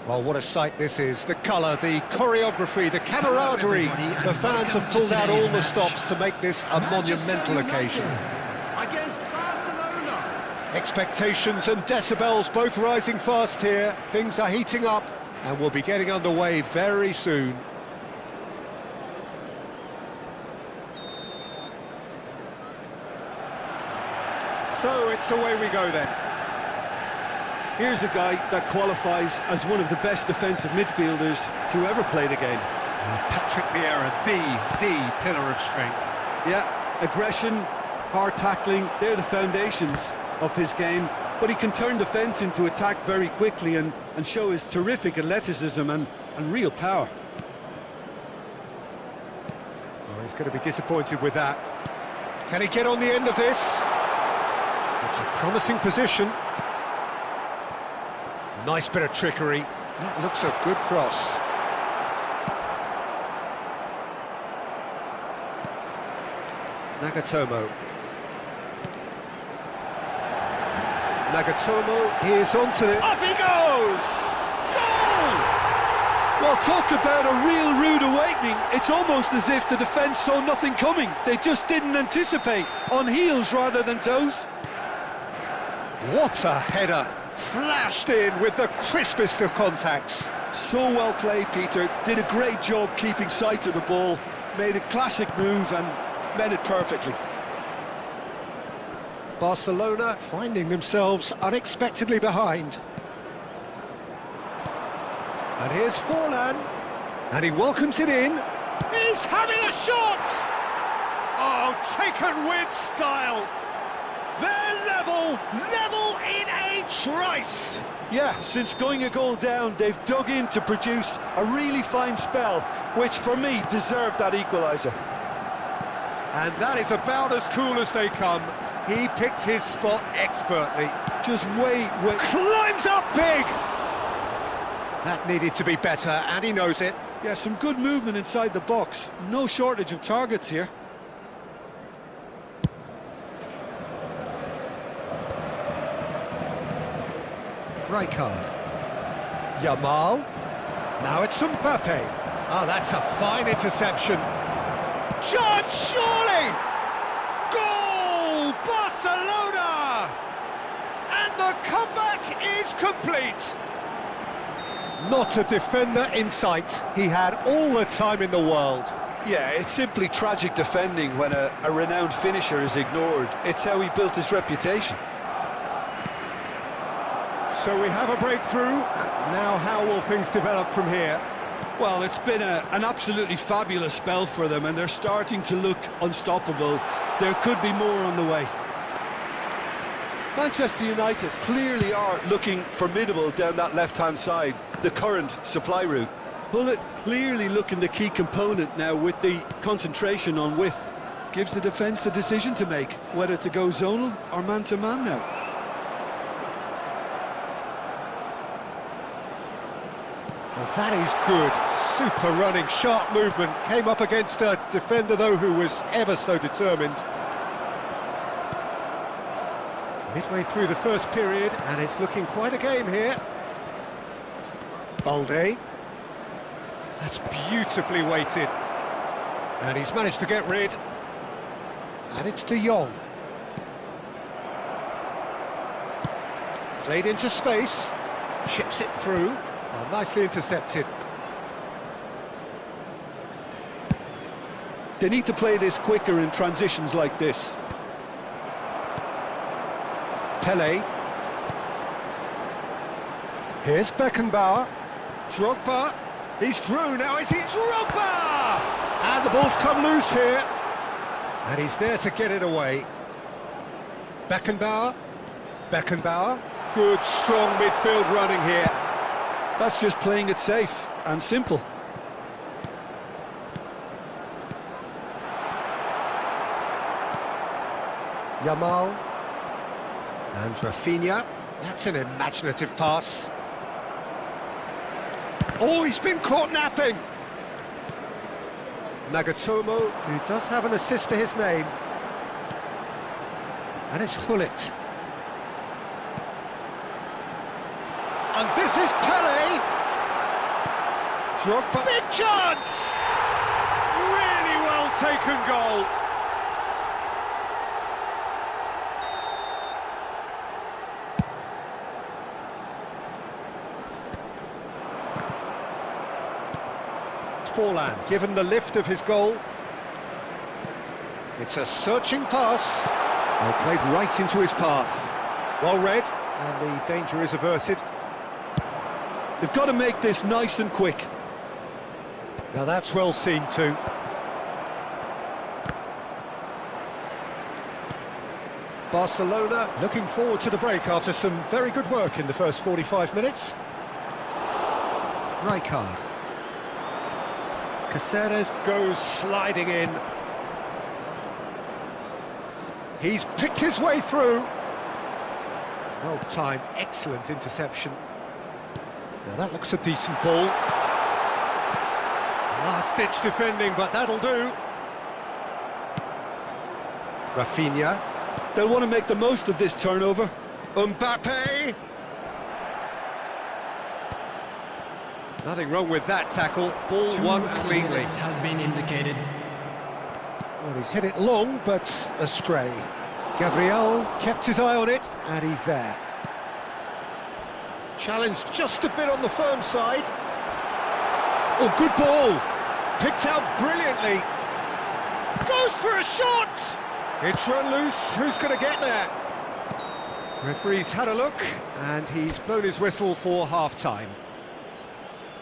Well, what a sight this is. The colour, the choreography, the camaraderie. The fans have pulled out all the stops to make this a monumental occasion. Against Barcelona. Expectations and decibels both rising fast here. Things are heating up and we'll be getting underway very soon. So it's away we go then. Here's a guy that qualifies as one of the best defensive midfielders to ever play the game. Patrick Vieira, the pillar of strength. Yeah, aggression, hard tackling, they're the foundations of his game. But he can turn defence into attack very quickly and show his terrific athleticism and real power. Oh, he's going to be disappointed with that. Can he get on the end of this? It's a promising position. Nice bit of trickery. That looks a good cross. Nagatomo. Nagatomo is onto it. Up he goes! Goal! Well, talk about a real rude awakening. It's almost as if the defence saw nothing coming. They just didn't anticipate, on heels rather than toes. What a header! Flashed in with the crispest of contacts. So well played, Peter. Did a great job keeping sight of the ball. Made a classic move and met it perfectly. Barcelona finding themselves unexpectedly behind. And here's Forlan. And he welcomes it in. He's having a shot! Oh, taken with style. They're level in a trice. Yeah, since going a goal down, they've dug in to produce a really fine spell, which for me deserved that equaliser. And that is about as cool as they come. He picked his spot expertly. Just wait. Climbs up big! That needed to be better, and he knows it. Yeah, some good movement inside the box. No shortage of targets here. Rijkaard. Yamal. Now it's Mbappe. Oh, that's a fine interception. Shot, surely! Goal! Barcelona! And the comeback is complete. Not a defender in sight. He had all the time in the world. Yeah, it's simply tragic defending when a renowned finisher is ignored. It's how he built his reputation. So we have a breakthrough. Now how will things develop from here? Well, it's been an absolutely fabulous spell for them, and they're starting to look unstoppable. There could be more on the way. Manchester United clearly are looking formidable down that left-hand side, the current supply route. Bullet clearly looking the key component now with the concentration on width. Gives the defence a decision to make, whether to go zonal or man-to-man now. Well, that is good. Super running, sharp movement. Came up against a defender, though, who was ever so determined. Midway through the first period, and it's looking quite a game here. Balde. That's beautifully weighted. And he's managed to get rid. And it's De Jong. Played into space. Chips it through. Well, nicely intercepted. They need to play this quicker in transitions like this. Pele. Here's Beckenbauer. Drogba. He's through now, is he? Drogba! And the ball's come loose here. And he's there to get it away. Beckenbauer. Good, strong midfield running here. That's just playing it safe and simple. Yamal. And Rafinha. That's an imaginative pass. Oh, he's been caught napping. Nagatomo, who does have an assist to his name. And it's Hullet. And this is Pele. Drogba. Big chance! Really well taken goal. Forlan, given the lift of his goal. It's a searching pass. Well, played right into his path. Well read, and the danger is averted. They've got to make this nice and quick. Now that's well seen too. Barcelona looking forward to the break after some very good work in the first 45 minutes. Rijkaard. Caceres goes sliding in. He's picked his way through. Well timed, excellent interception. Now that looks a decent ball. Last-ditch defending, but that'll do. Rafinha. They'll want to make the most of this turnover. Mbappe. Nothing wrong with that tackle. Ball won cleanly. Has been indicated. Well, he's hit it long, but astray. Gabriel kept his eye on it, and he's there. Challenged just a bit on the firm side. Oh, good ball. Picked out brilliantly. Goes for a shot! It's run loose. Who's going to get there? Referee's had a look, and he's blown his whistle for half-time.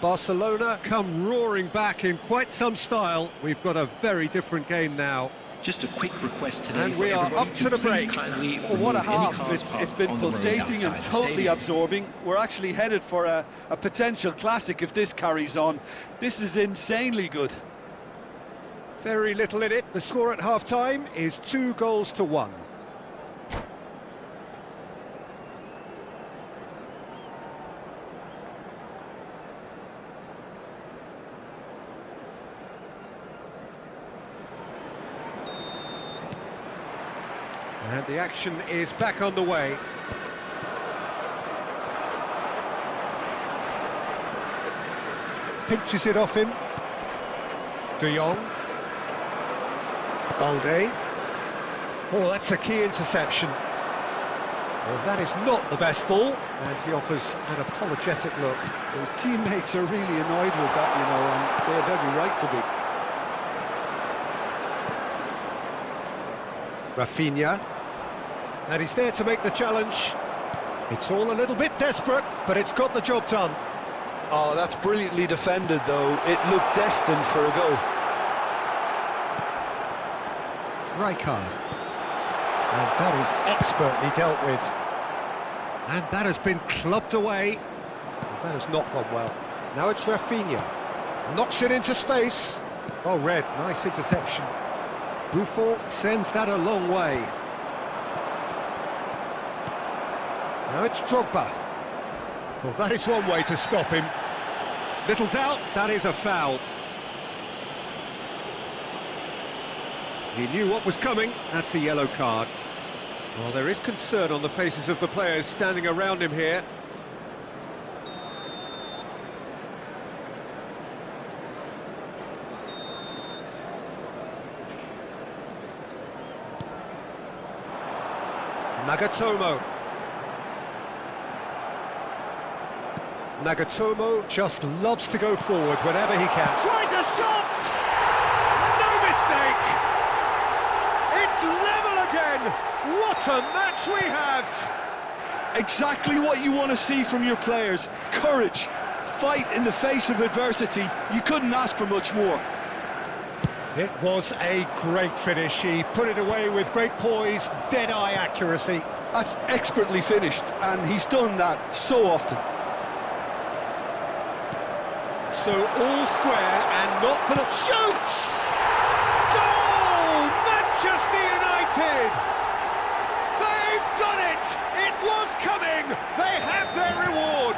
Barcelona come roaring back in quite some style. We've got a very different game now. Just a quick request today. And we are up to the break. Oh, what a half. It's been pulsating and totally absorbing. We're actually headed for a potential classic if this carries on. This is insanely good. Very little in it. The score at half-time is 2-1. And the action is back on the way. Pinches it off him. De Jong. Balde. Oh, that's a key interception. Well, that is not the best ball, and he offers an apologetic look. His teammates are really annoyed with that, you know, and they have every right to be. Rafinha. And he's there to make the challenge. It's all a little bit desperate, but it's got the job done. Oh, that's brilliantly defended, though. It looked destined for a goal. Rijkaard. And that is expertly dealt with. And that has been clubbed away. Well, that has not gone well. Now it's Rafinha. Knocks it into space. Oh, red. Nice interception. Buffon sends that a long way. Now it's Drogba. Well, that is one way to stop him. Little doubt, that is a foul. He knew what was coming. That's a yellow card. Well, there is concern on the faces of the players standing around him here. Nagatomo just loves to go forward whenever he can. Tries a shot! No mistake! It's level again! What a match we have! Exactly what you want to see from your players. Courage, fight in the face of adversity. You couldn't ask for much more. It was a great finish. He put it away with great poise, dead-eye accuracy. That's expertly finished, and he's done that so often. So all square and not for the... Shoots! Goal! Manchester United! They've done it! It was coming! They have their reward!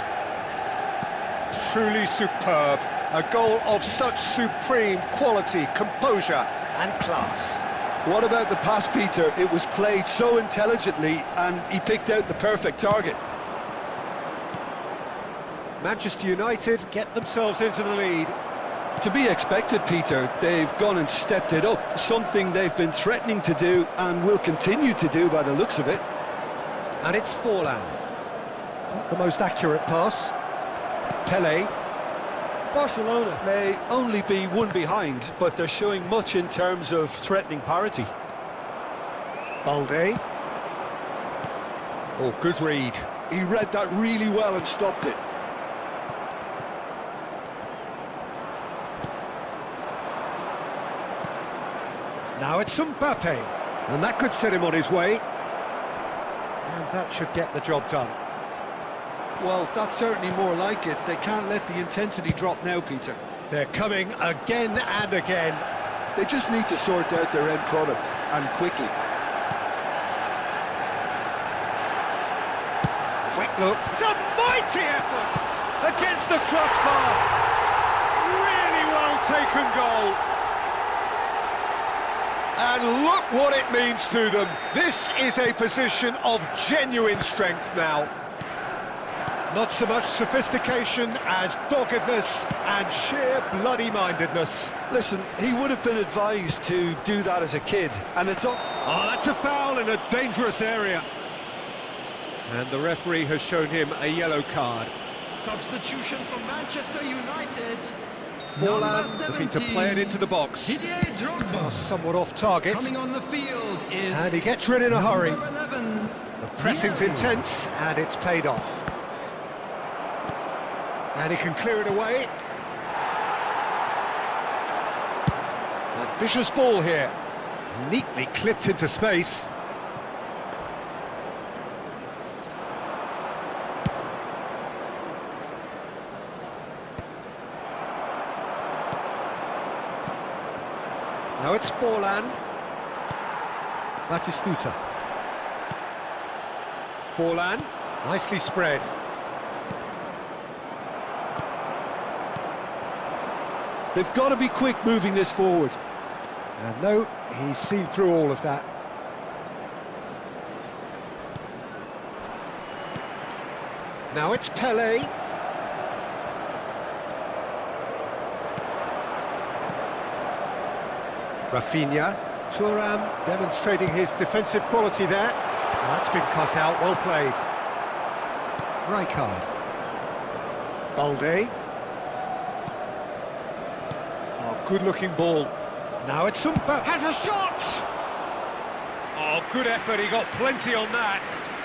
Truly superb. A goal of such supreme quality, composure and class. What about the pass, Peter? It was played so intelligently, and he picked out the perfect target. Manchester United get themselves into the lead. To be expected, Peter. They've gone and stepped it up, something they've been threatening to do and will continue to do by the looks of it. And it's Forlan. Not the most accurate pass. Pele. Barcelona may only be one behind, but they're showing much in terms of threatening parity. Balde. Oh, good read. He read that really well and stopped it. Now it's Mbappe, and that could set him on his way. And that should get the job done. Well, that's certainly more like it. They can't let the intensity drop now, Peter. They're coming again and again. They just need to sort out their end product, and quickly. Quick look. It's a mighty effort against the crossbar. Really well taken goal. And look what it means to them. This is a position of genuine strength now. Not so much sophistication as doggedness and sheer bloody-mindedness. Listen, he would have been advised to do that as a kid, and it's all... Oh, that's a foul in a dangerous area. And the referee has shown him a yellow card. Substitution for Manchester United. Forlan looking to play it into the box. Oh, somewhat off target. Coming on the field is... And he gets rid in a hurry. 11. The pressing's intense, and it's paid off. And he can clear it away. Ambitious ball here. Neatly clipped into space. Now it's Forlan. Batistuta. Forlan, nicely spread. They've got to be quick moving this forward. And no, he's seen through all of that. Now it's Pele. Rafinha. Thuram demonstrating his defensive quality there. That's been cut out, well played. Rijkaard. Balde. Oh, good-looking ball. Now it's Mbappe. Has a shot! Oh, good effort, he got plenty on that.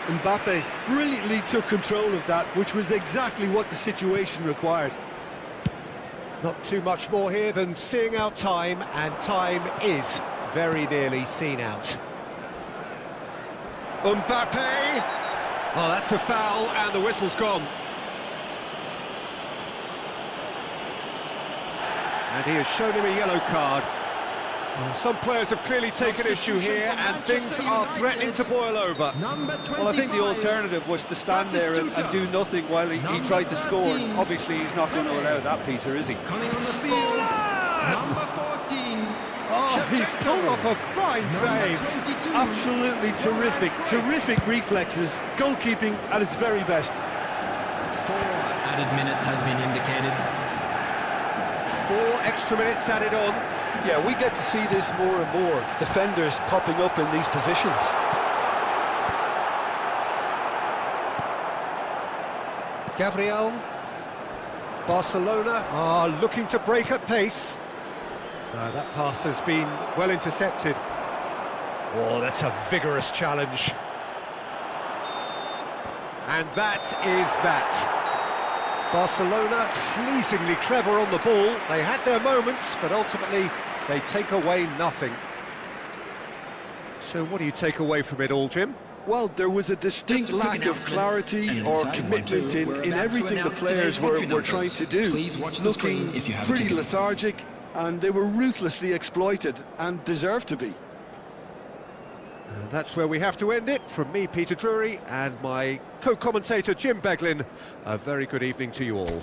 Mbappe brilliantly took control of that, which was exactly what the situation required. Not too much more here than seeing out time, and time is very nearly seen out. Mbappe! Oh, that's a foul, and the whistle's gone. And he has shown him a yellow card. Well, some players have clearly taken issue here, and things are threatening to boil over. Well, I think the alternative was to stand there and do nothing while he tried to score. Obviously, he's not going to allow that, Peter, is he? Coming on the field, number 14. Oh, he's pulled off a fine save. Absolutely terrific, terrific reflexes, goalkeeping at its very best. 4 added minutes has been indicated. 4 extra minutes added on. Yeah, we get to see this more and more, defenders popping up in these positions. Gabriel. Barcelona are looking to break at pace. That pass has been well intercepted. Oh, that's a vigorous challenge. And that is that. Barcelona pleasingly clever on the ball. They had their moments, but ultimately they take away nothing. So what do you take away from it all, Jim? Well, there was a distinct lack of clarity or commitment in everything the players were trying to do. Looking pretty lethargic, and they were ruthlessly exploited and deserved to be. That's where we have to end it. From me, Peter Drury, and my co-commentator, Jim Beglin, a very good evening to you all.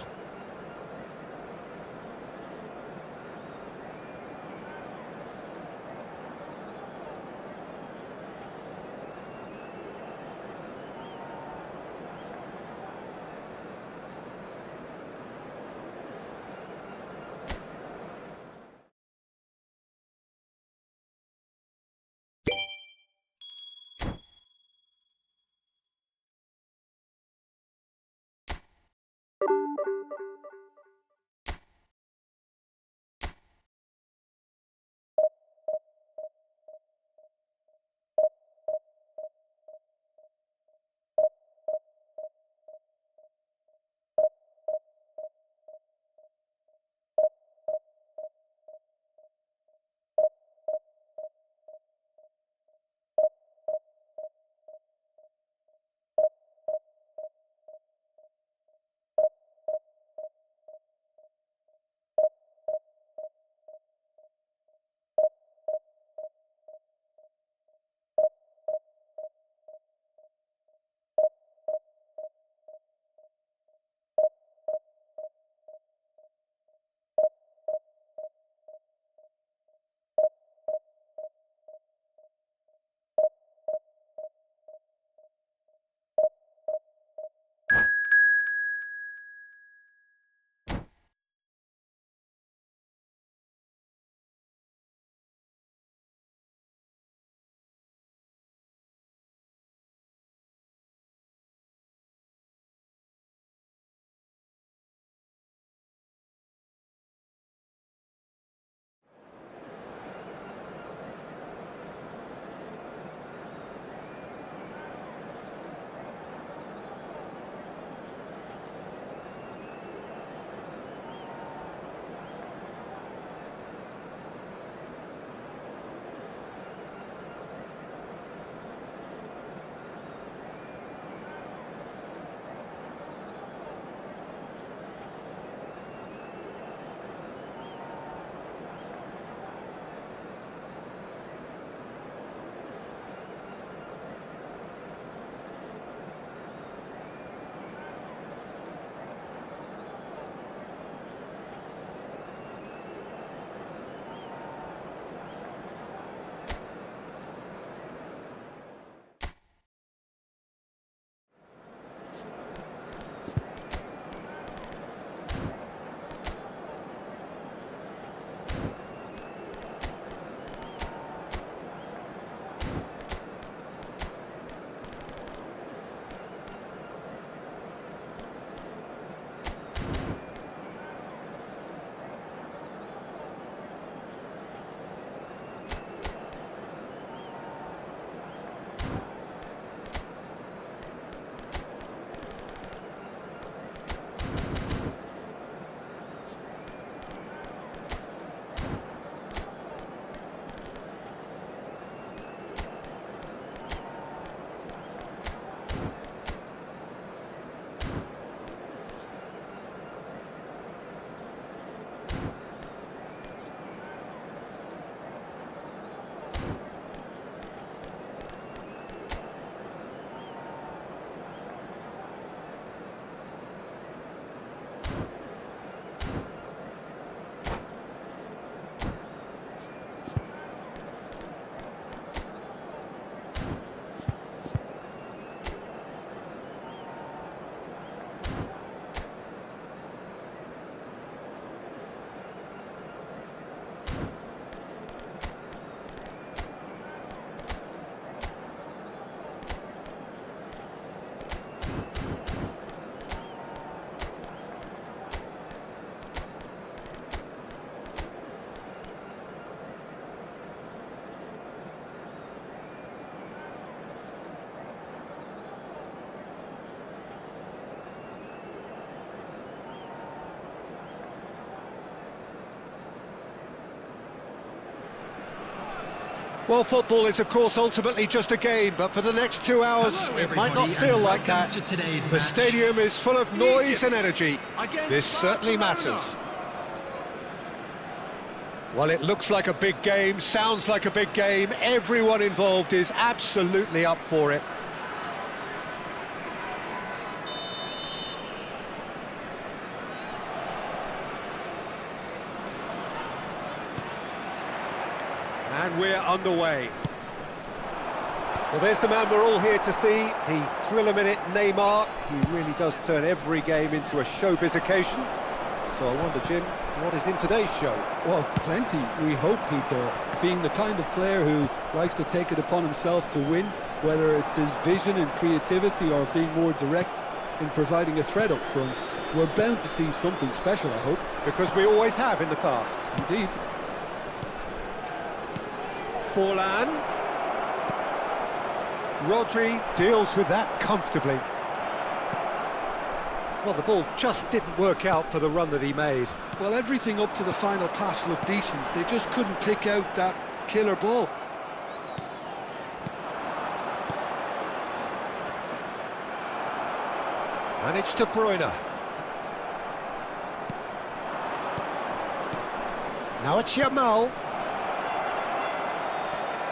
Well, football is, of course, ultimately just a game, but for the next 2 hours, Hello, it might not everybody, feel and like that. welcome to today's The match. stadium is full of noise Egypt and energy. against This certainly Barcelona. matters. Well, it looks like a big game, sounds like a big game. Everyone involved is absolutely up for it. And we're underway. Well, there's the man we're all here to see, the thriller-minute Neymar. He really does turn every game into a showbiz occasion. So I wonder, Jim, what is in today's show? Well, plenty, we hope, Peter. Being the kind of player who likes to take it upon himself to win, whether it's his vision and creativity or being more direct in providing a threat up front, we're bound to see something special, I hope. Because we always have in the past. Indeed. Forlan. Rodri deals with that comfortably. Well, the ball just didn't work out for the run that he made. Well, everything up to the final pass looked decent. They just couldn't pick out that killer ball. And it's De Bruyne. Now it's Yamal.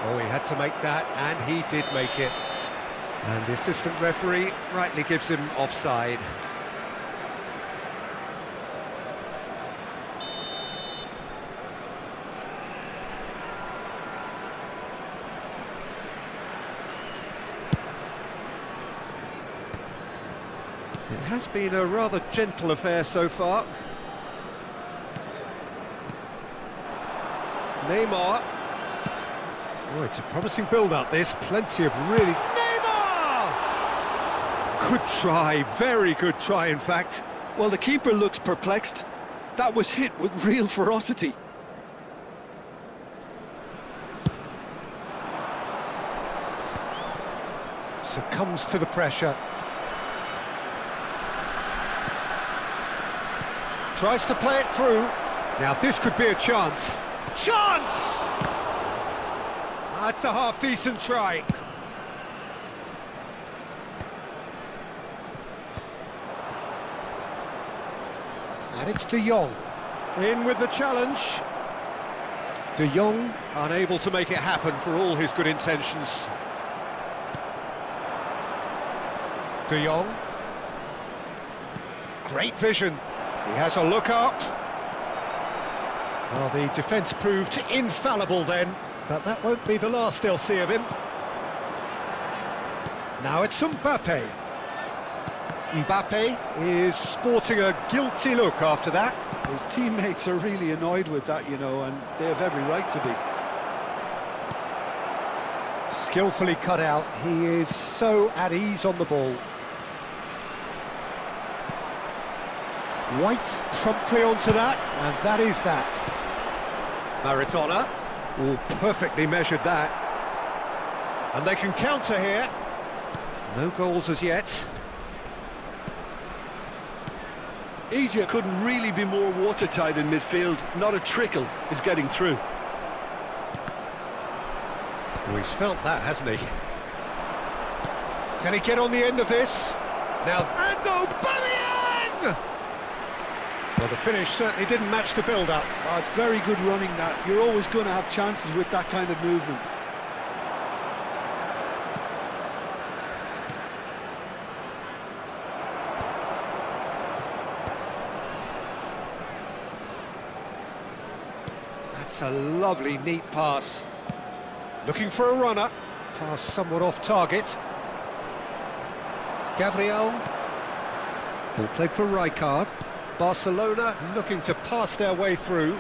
Oh, he had to make that, and he did make it. And the assistant referee rightly gives him offside. It has been a rather gentle affair so far. Neymar. Oh, it's a promising build-up, this. Plenty of really... Neymar! Good try, very good try, in fact. Well, the keeper looks perplexed. That was hit with real ferocity. Succumbs to the pressure. Tries to play it through. Now, this could be a chance. Chance! That's a half-decent try. And it's De Jong. In with the challenge. De Jong unable to make it happen for all his good intentions. De Jong. Great vision. He has a look up. Well, the defence proved infallible then, but that won't be the last they'll see of him. Now it's Mbappe. Mbappe is sporting a guilty look after that. His teammates are really annoyed with that, you know, and they have every right to be. Skillfully cut out. He is so at ease on the ball. White promptly onto that, and that is that. Maradona. Oh, perfectly measured that. And they can counter here. No goals as yet. Egypt couldn't really be more watertight in midfield. Not a trickle is getting through. Oh, he's felt that, hasn't he? Can he get on the end of this? Now, and Aubameyang! Well, the finish certainly didn't match the build-up. Oh, it's very good running that. You're always going to have chances with that kind of movement. That's a lovely, neat pass. Looking for a runner. Pass somewhat off target. Gabriel. Ball played for Rijkaard. Barcelona looking to pass their way through.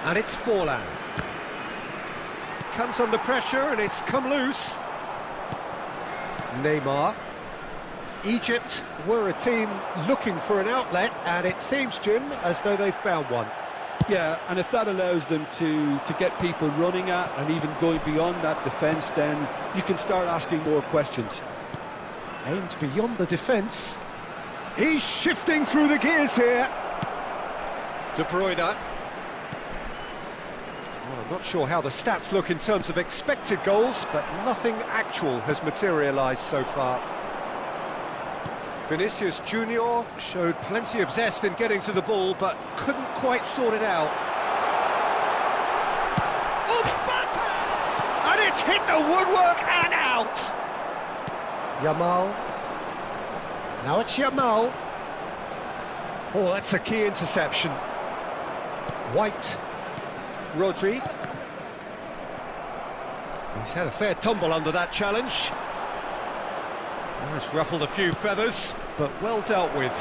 And it's Forlan. Comes under pressure and it's come loose. Neymar. Egypt were a team looking for an outlet, and it seems, Jim, as though they've found one. Yeah, and if that allows them to get people running at and even going beyond that defence, then you can start asking more questions. Aimed beyond the defence. He's shifting through the gears here. De Bruyne. Well, I'm not sure how the stats look in terms of expected goals, but nothing actual has materialised so far. Vinicius Junior showed plenty of zest in getting to the ball, but couldn't quite sort it out. And it's hit the woodwork and out! Yamal. Now it's Yamal. Oh, that's a key interception. White. Rodri. He's had a fair tumble under that challenge. Oh, it's ruffled a few feathers, but well dealt with.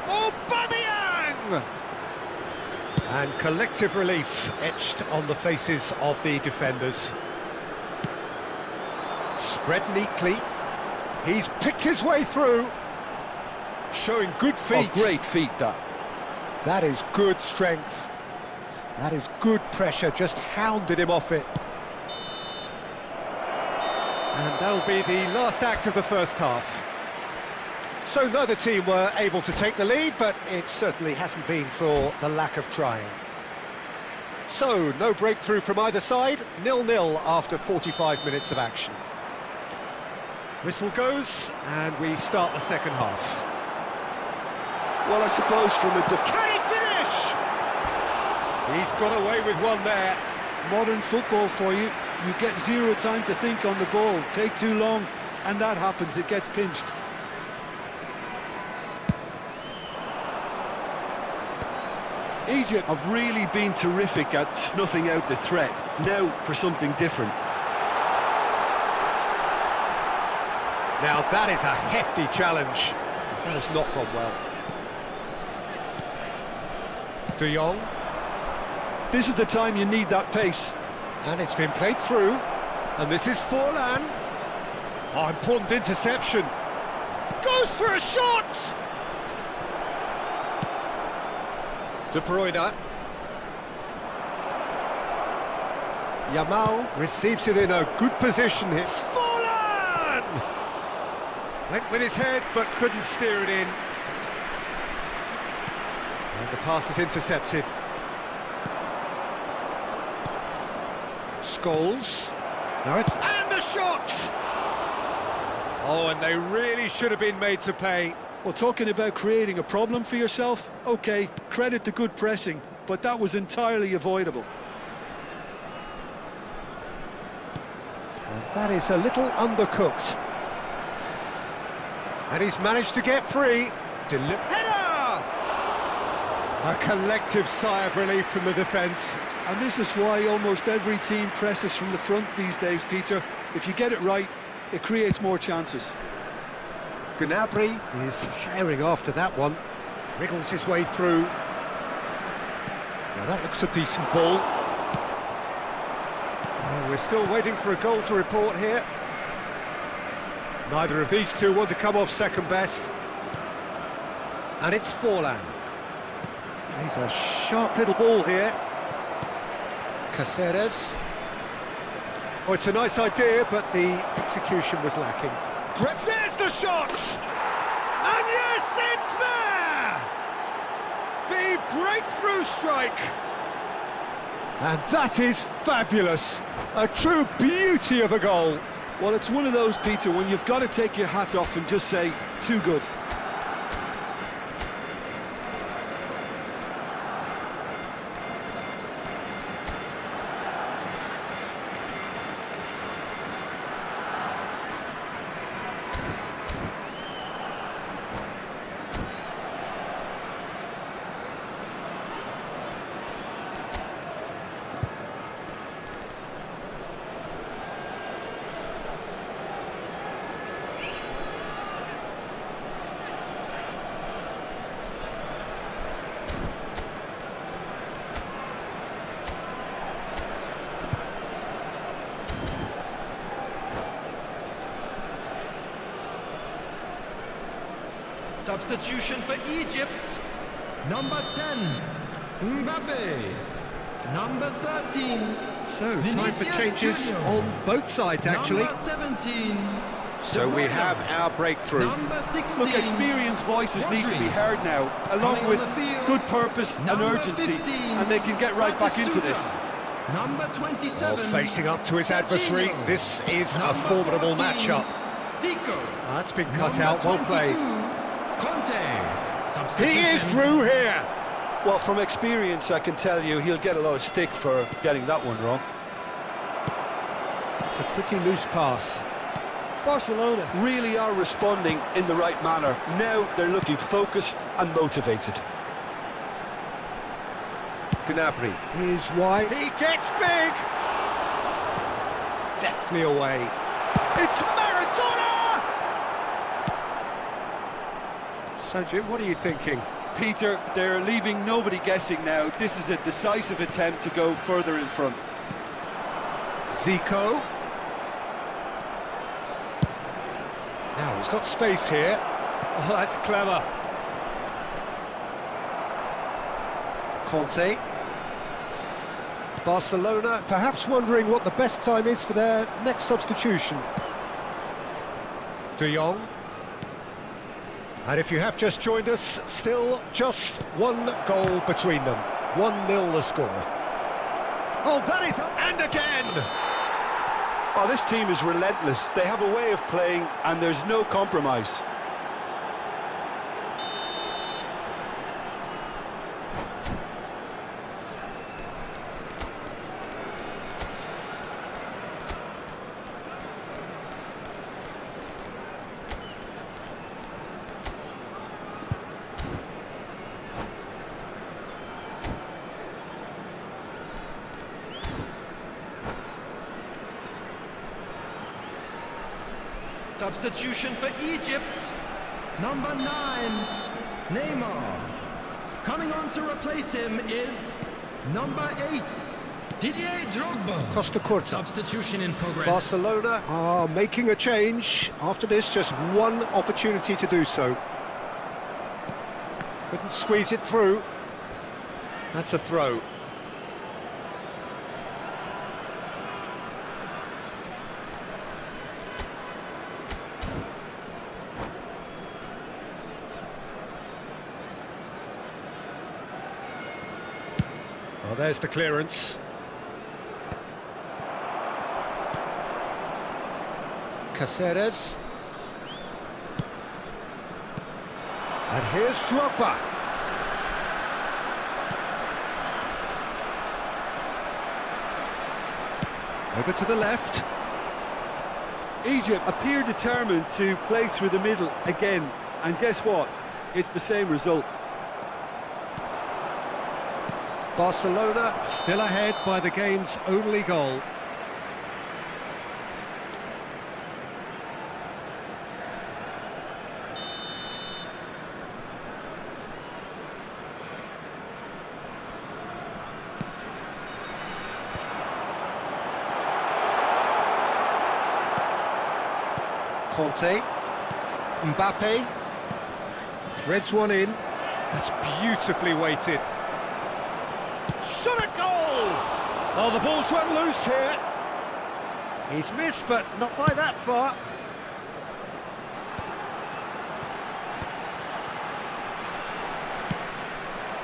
Aubameyang! And collective relief etched on the faces of the defenders. Spread neatly. He's picked his way through. Showing good feet. Oh, great feet, that. That is good strength. That is good pressure, just hounded him off it. And that'll be the last act of the first half. So neither team were able to take the lead, but it certainly hasn't been for the lack of trying. So, no breakthrough from either side, 0-0 after 45 minutes of action. Whistle goes, and we start the second half. Well, I suppose from a Can he finish? He's got away with one there. modern football for you, you get zero time to think on the ball. Take too long, and that happens, it gets pinched. Egypt have really been terrific at snuffing out the threat. Now for something different. Now that is a hefty challenge. That has not gone well. De Jong. This is the time you need that pace. And it's been played through. And this is Forlan. Oh, important interception. Goes for a shot! De Bruyne. Yamal receives it in a good position here. Forlan! Went with his head, but couldn't steer it in. And the pass is intercepted. Scholes. Now it's... And the shot! Oh, and they really should have been made to pay. Well, talking about creating a problem for yourself, okay, credit to good pressing, but that was entirely avoidable. And that is a little undercooked. And he's managed to get free. Header! A collective sigh of relief from the defence. And this is why almost every team presses from the front these days, Peter. If you get it right, it creates more chances. Gnabry is herring after that one. Wriggles his way through. Now that looks a decent ball. Well, we're still waiting for a goal to report here. Neither of these two want to come off second best. And it's Forlan. He's a sharp little ball here. Caceres. Oh, it's a nice idea, but the execution was lacking. There's the shot! And yes, it's there! The breakthrough strike! And that is fabulous! A true beauty of a goal! Well, it's one of those, Peter, when you've got to take your hat off and just say, too good. Substitution for Egypt. Number 10, Mbappe. Number 13. So, time for changes Junior. on both sides, actually. Number 17. So we have our breakthrough. Number 16. Look, experienced voices need to be heard now, along Coming with on the field, good purpose and number urgency, 15, and they can get right back into this. Number 27. Well, facing up to his adversary, this is a formidable matchup. Zico. That's been cut Number out, well 22, played. Conte. He is through here. Well, from experience, I can tell you he'll get a lot of stick for getting that one wrong. It's a pretty loose pass. Barcelona really are responding in the right manner. Now they're looking focused and motivated. Gnabry is wide. He gets big. Deftly away. It's Maradona! So, Jim, what are you thinking? Peter, they're leaving nobody guessing now. This is a decisive attempt to go further in front. Zico. Now he's got space here. Oh, that's clever. Conte. Barcelona perhaps wondering what the best time is for their next substitution. De Jong. And if you have just joined us, still just one goal between them. 1-0 the score. Oh, that is... and again! Oh, this team is relentless. They have a way of playing, and there's no compromise. Substitution for Egypt. Number 9, Neymar. Coming on to replace him is number 8, Didier Drogba. Costa Curta. Substitution in progress. Barcelona are making a change. After this, just one opportunity to do so. Couldn't squeeze it through. That's a throw. Well, there's the clearance. Caceres. And here's Drogba. Over to the left. Egypt appear determined to play through the middle again, and guess what? It's the same result. Barcelona still ahead by the game's only goal. Conte, Mbappe, threads one in. That's beautifully weighted. Shot at goal! Oh, the ball's run loose here. He's missed, but not by that far.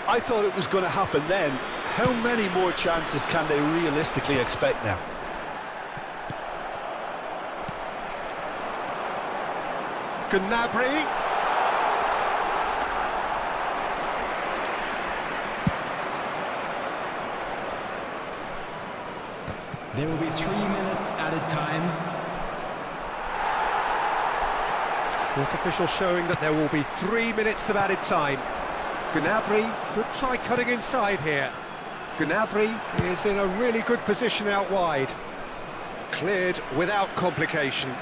I thought it was going to happen then. How many more chances can they realistically expect now? Gnabry. There will be 3 minutes added time. Fourth official showing that there will be 3 minutes of added time. Gnabry could try cutting inside here. Gnabry is in a really good position out wide. Cleared without complication.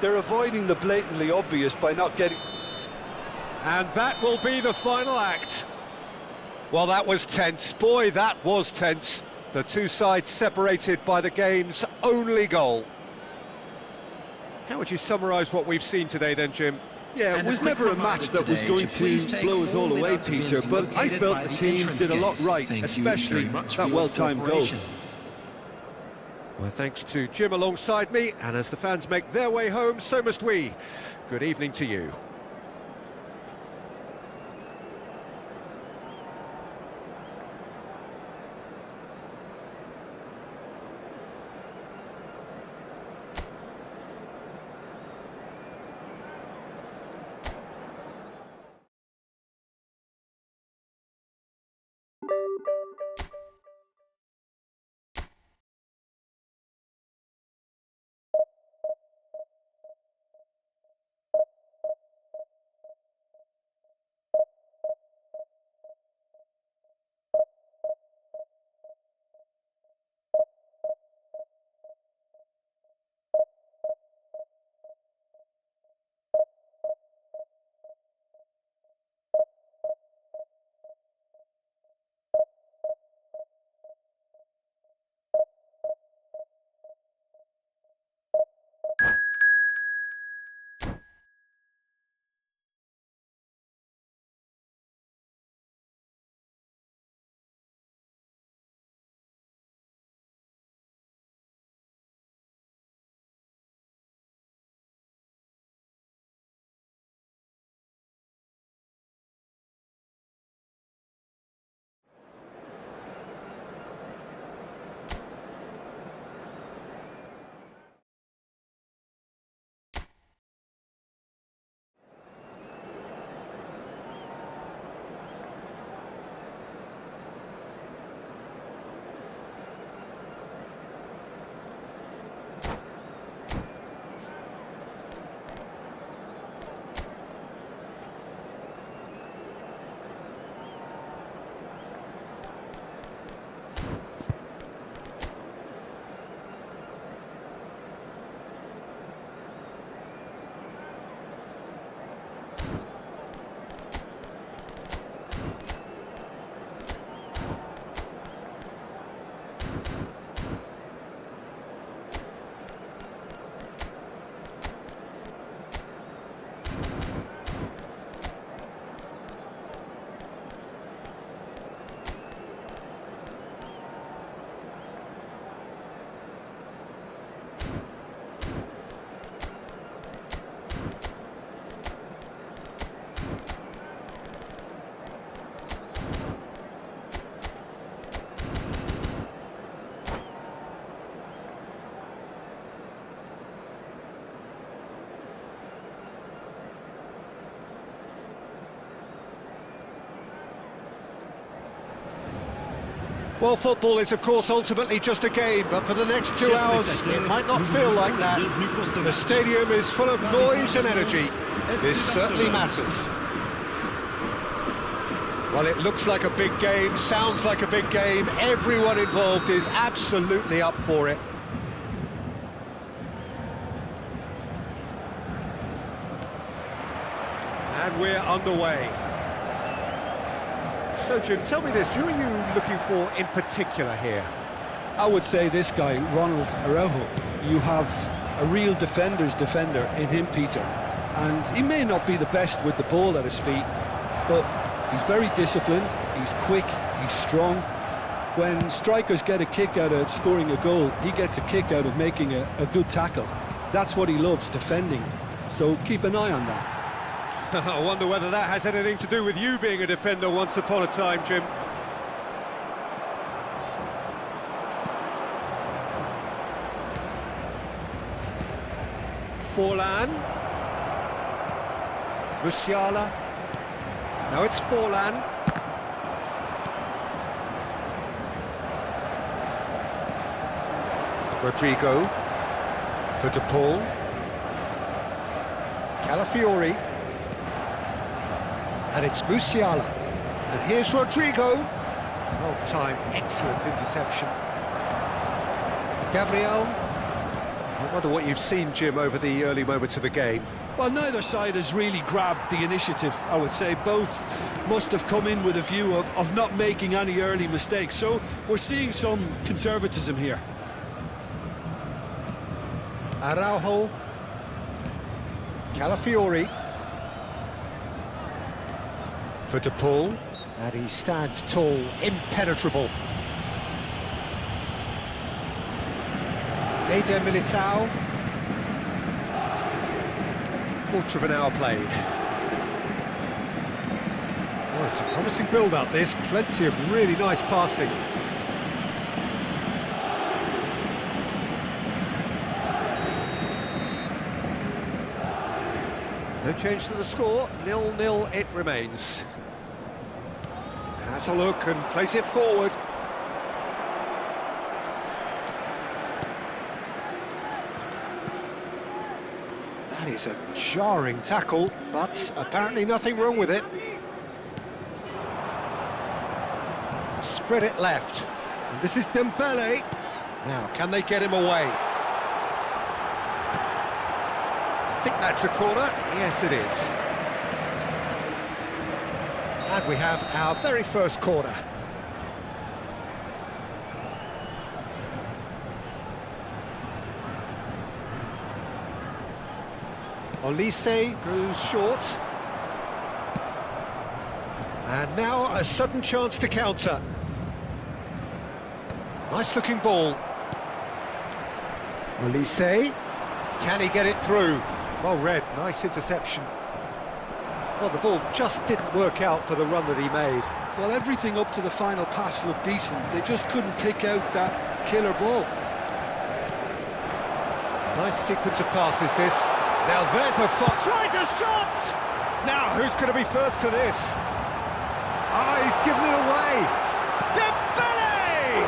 They're avoiding the blatantly obvious by not getting... And that will be the final act. Well, that was tense. Boy, that was tense. The two sides separated by the game's only goal. How would you summarise what we've seen today then, Jim? Yeah, it was never a match that was going to blow us all away, Peter, but I felt the team did a lot right, especially that well-timed goal. Well, thanks to Jim alongside me, and as the fans make their way home, so must we. Good evening to you. Well, football is, of course, ultimately just a game, but for the next 2 hours, it might not feel like that. The stadium is full of noise and energy. This certainly matters. Well, it looks like a big game, sounds like a big game. Everyone involved is absolutely up for it. And we're underway. So, Jim, tell me this, who are you looking for in particular here? I would say this guy, Ronald Araujo. You have a real defender's defender in him, Peter. And he may not be the best with the ball at his feet, but he's very disciplined, he's quick, he's strong. When strikers get a kick out of scoring a goal, he gets a kick out of making a good tackle. That's what he loves, defending. So keep an eye on that. I wonder whether that has anything to do with you being a defender once upon a time, Jim. Forlan. Musiala. Now it's Forlan. Rodrigo. For De Paul. Calafiori. And it's Musiala. And here's Rodrigo. Well timed, excellent interception. Gabriel. I wonder what you've seen, Jim, over the early moments of the game. Well, neither side has really grabbed the initiative, I would say. Both must have come in with a view of not making any early mistakes. So we're seeing some conservatism here. Araujo. Calafiori. For De Paul, and he stands tall, impenetrable. Eder Militao. Quarter of an hour played. Oh, it's a promising build-up, this. Plenty of really nice passing. No change to the score, 0-0 it remains. Has a look and plays it forward. That is a jarring tackle, but apparently nothing wrong with it. Spread it left. And this is Dembele. Now, can they get him away? I think that's a corner. Yes, it is. And we have our very first corner. Olise goes short. And now a sudden chance to counter. Nice looking ball. Olise. Can he get it through? Well read, nice interception. Well, the ball just didn't work out for the run that he made. Well, everything up to the final pass looked decent. They just couldn't pick out that killer ball. Nice sequence of passes, this. Now there's a foot. Tries a shot! Now, who's going to be first to this? Ah, he's given it away. Dembele!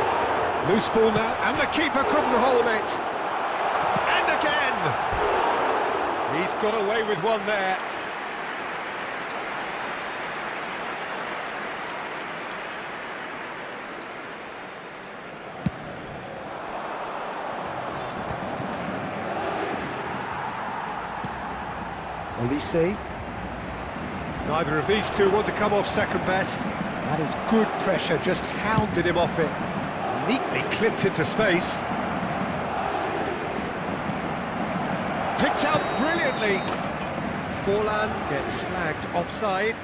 Loose ball now, and the keeper couldn't hold it. And again! He's got away with one there. Olise. Neither of these two want to come off second best. That is good pressure, just hounded him off it. Neatly clipped into space. Picked out brilliantly. Forlan gets flagged offside.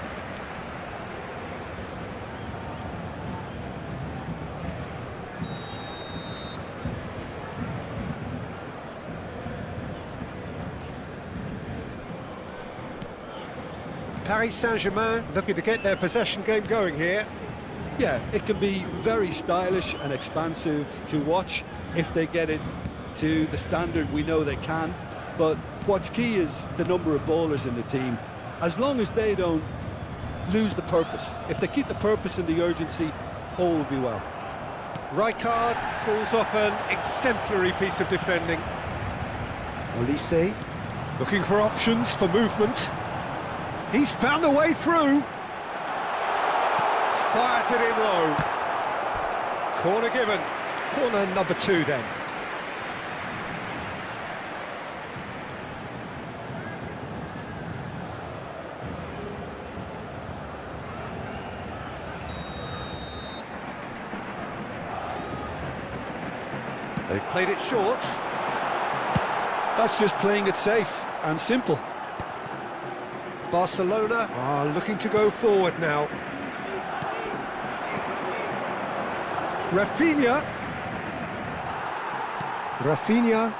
Paris Saint-Germain looking to get their possession game going here. Yeah, it can be very stylish and expansive to watch if they get it to the standard we know they can. But what's key is the number of ballers in the team. As long as they don't lose the purpose, if they keep the purpose and the urgency, all will be well. Rijkaard pulls off an exemplary piece of defending. Olise looking for options for movement. He's found a way through. Fires it in low. Corner given. Corner number 2 then. They've played it short. That's just playing it safe and simple. Barcelona are looking to go forward now. Rafinha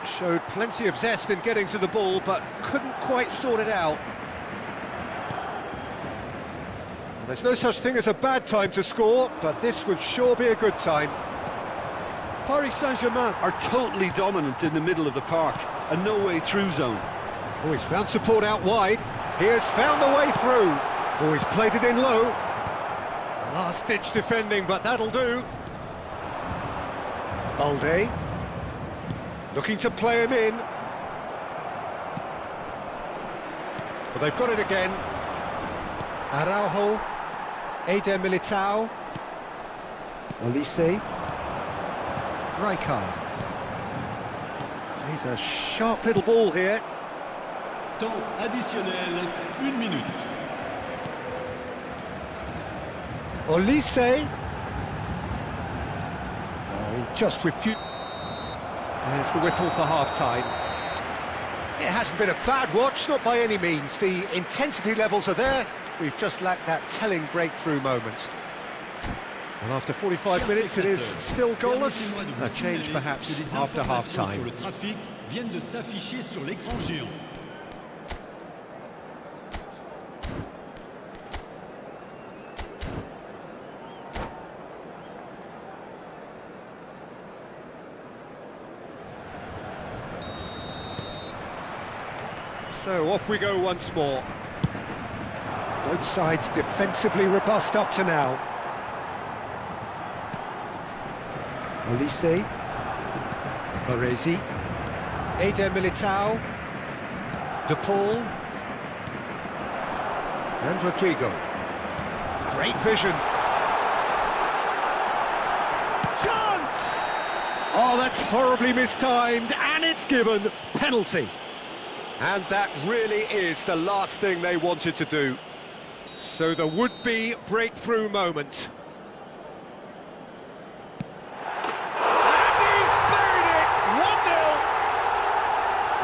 showed plenty of zest in getting to the ball, but couldn't quite sort it out. There's no such thing as a bad time to score, but this would sure be a good time. Paris Saint-Germain are totally dominant in the middle of the park, and no way through zone. Oh, he's found support out wide. He has found a way through. Oh, he's played it in low. Last-ditch defending, but that'll do. Balde. Looking to play him in. But they've got it again. Araujo. Eder Militao. Olise. Rijkaard. He's a sharp little ball here. Temps additionnel, 1 minute. Olise. Oh, he just refused. There's the whistle for half-time. It hasn't been a bad watch, not by any means. The intensity levels are there. We've just lacked that telling breakthrough moment. Well, after 45 minutes, it is still goalless. A change perhaps after half-time. Le trafic viennent de s'afficher sur l'écran géant. So off we go once more. Both sides defensively robust up to now. Olise, Baresi, Eder Militao, De Paul, and Rodrigo. Great vision. Chance! Oh, that's horribly mistimed, and it's given. Penalty. And that really is the last thing they wanted to do. So the would-be breakthrough moment.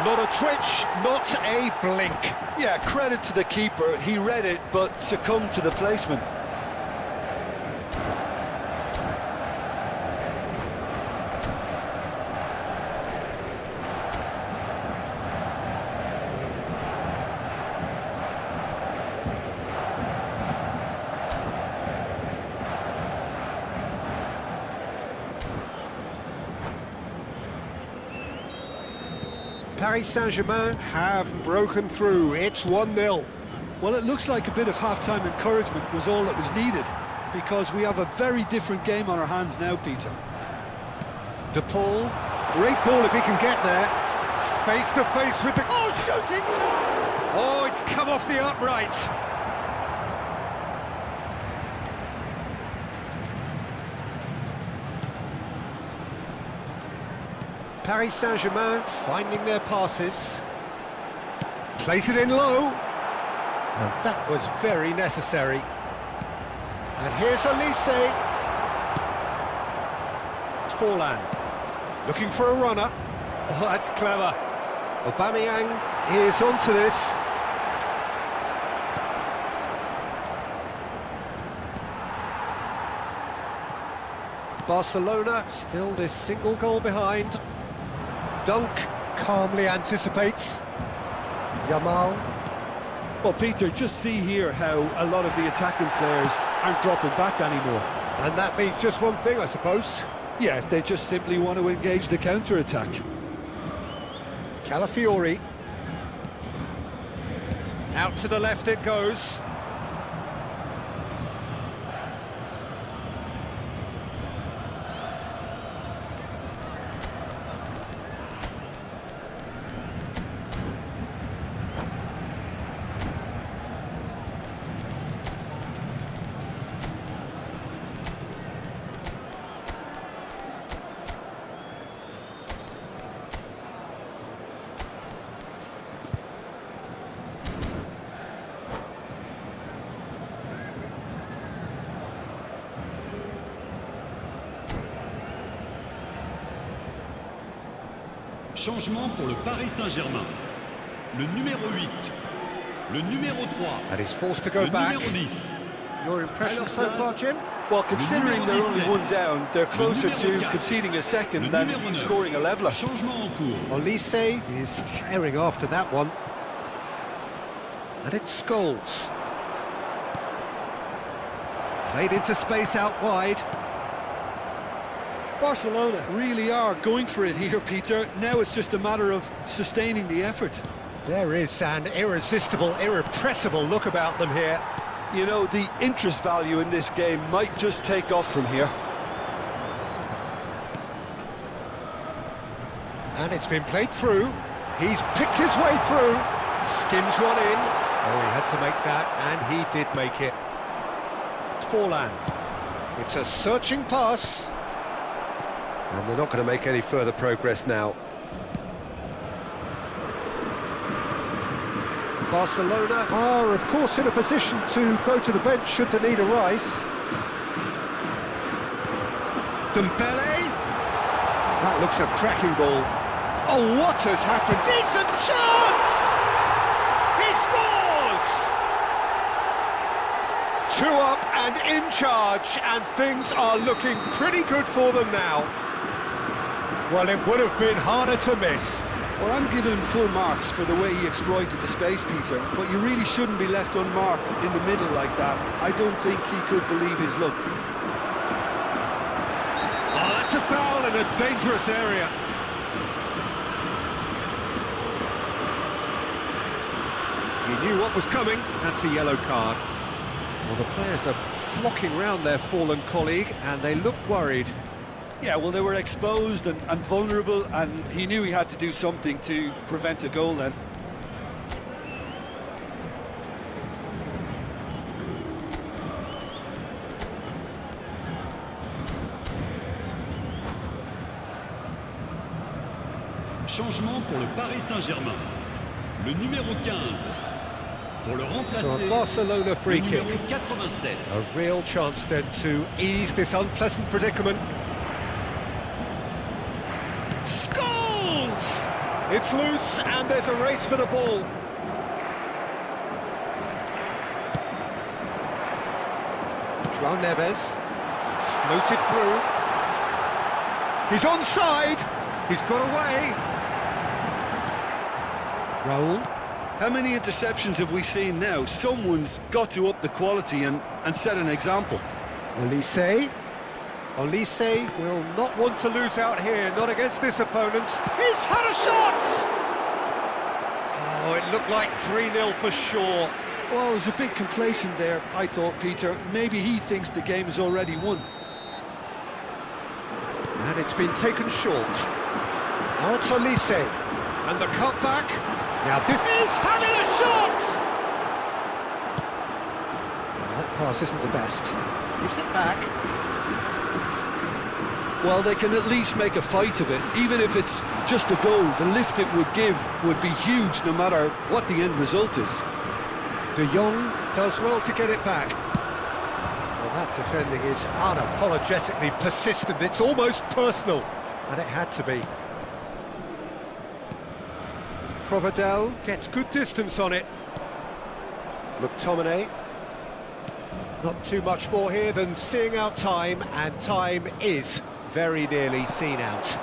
Not a twitch, not a blink. Yeah, credit to the keeper. He read it, but succumbed to the placement. Paris Saint-Germain have broken through. It's 1-0. Well, it looks like a bit of half-time encouragement was all that was needed, because we have a very different game on our hands now, Peter. De Paul, great ball if he can get there. Face to face with the... Oh, shooting chance! Oh, it's come off the upright. Paris Saint-Germain finding their passes. Place it in low. And that was very necessary. And here's Olise. Forlan. Looking for a runner. Oh, that's clever. Aubameyang is onto this. Barcelona still this single goal behind. Dunk calmly anticipates. Yamal. Well, Peter, just see here how a lot of the attacking players aren't dropping back anymore. And that means just one thing, I suppose. Yeah, they just simply want to engage the counter-attack. Calafiori. Out to the left it goes. Changement pour le Paris Saint-Germain. Le numéro 8, le numéro 3, And he's forced to go le back. numéro 10. Your impression so far, Jim? Well, considering they're only one down, they're closer to numéro 4. conceding a second Le than numéro 9. scoring a leveller. Changement en cours. Olise is herring after that one. And it's Scholes. Played into space out wide. Barcelona really are going for it here, Peter. Now it's just a matter of sustaining the effort. There is an irresistible, irrepressible look about them here. You know, the interest value in this game might just take off from here. And it's been played through. He's picked his way through. Skims one in. Oh, he had to make that, and he did make it. Forlan. It's a searching pass. And they're not going to make any further progress now. Barcelona are, of course, in a position to go to the bench should the need arise. Dembele. That looks a cracking ball. Oh, what has happened? Decent chance! He scores! 2 up and in charge, and things are looking pretty good for them now. Well, it would have been harder to miss. Well, I'm giving him full marks for the way he exploited the space, Peter, but you really shouldn't be left unmarked in the middle like that. I don't think he could believe his luck. Oh, that's a foul in a dangerous area. He knew what was coming. That's a yellow card. Well, the players are flocking round their fallen colleague, and they look worried. Yeah, well, they were exposed and vulnerable, and he knew he had to do something to prevent a goal then. Changement pour le Paris Saint-Germain. Le numéro 15. Pour le remplacer, So a Barcelona free le kick. numéro 87. A real chance then to ease this unpleasant predicament. Scores! It's loose and there's a race for the ball. João Neves, floated through. He's onside. He's got away. Raul. How many interceptions have we seen now? Someone's got to up the quality and set an example. Olise. Olise will not want to lose out here, not against this opponent. He's had a shot! Oh, it looked like 3-0 for sure. Well, it was a bit complacent there, I thought, Peter. Maybe he thinks the game is already won. And it's been taken short. Now it's Olise. And the cutback. Now this is having a shot! Well, that pass isn't the best. Gives it back. Well, they can at least make a fight of it. Even if it's just a goal, the lift it would give would be huge no matter what the end result is. De Jong does well to get it back. Well, that defending is unapologetically persistent. It's almost personal. And it had to be. Provedel gets good distance on it. McTominay. Not too much more here than seeing out time, and time is very nearly seen out.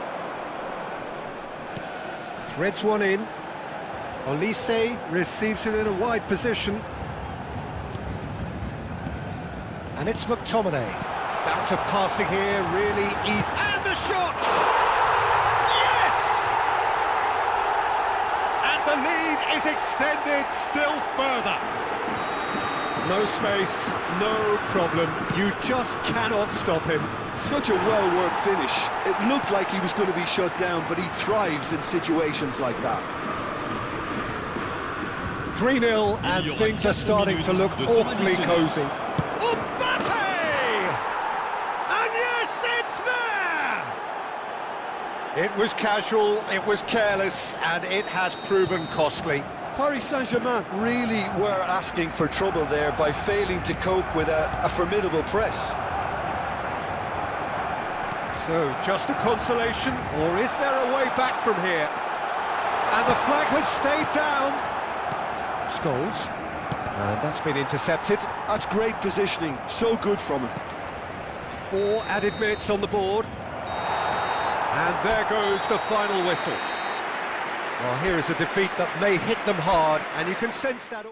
Threads one in. Olise receives it in a wide position. And it's McTominay. Bout of passing here, really easy. And the shot! Yes! And the lead is extended still further. No space, no problem. You just cannot stop him. Such a well-worked finish. It looked like he was going to be shut down, but he thrives in situations like that. 3-0 and things are starting to look awfully cosy. Mbappe! And yes, it's there! It was casual, it was careless, and it has proven costly. Paris Saint-Germain really were asking for trouble there by failing to cope with a formidable press. So, just a consolation, or is there a way back from here? And the flag has stayed down. Scholes. And that's been intercepted. That's great positioning, so good from him. 4 added minutes on the board. And there goes the final whistle. Well, here is a defeat that may hit them hard, and you can sense that...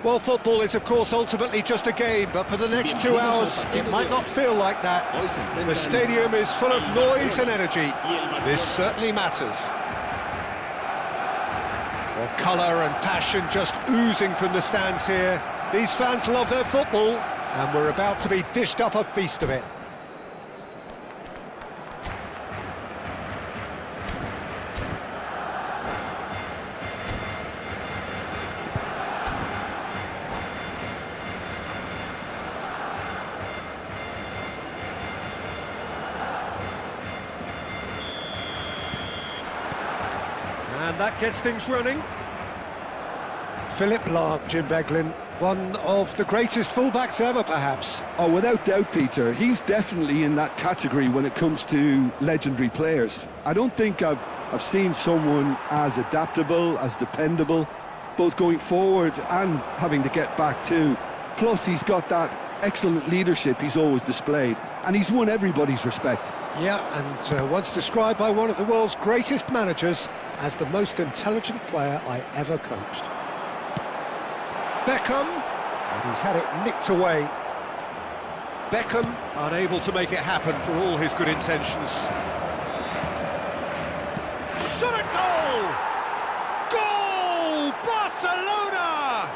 Well, football is, of course, ultimately just a game, but for the next 2 hours, it might not feel like that. The stadium is full of noise and energy. This certainly matters. Well, colour and passion just oozing from the stands here. These fans love their football, and we're about to be dished up a feast of it. And that gets things running. Philip Lahm, Jim Beglin, one of the greatest fullbacks ever, perhaps. Oh, without doubt, Peter. He's definitely in that category when it comes to legendary players. I don't think I've seen someone as adaptable, as dependable, both going forward and having to get back too. Plus, he's got that excellent leadership he's always displayed, and he's won everybody's respect. Yeah, and once described by one of the world's greatest managers as the most intelligent player I ever coached. Beckham, and he's had it nicked away. Beckham, unable to make it happen for all his good intentions. Shot at goal! Goal! Barcelona!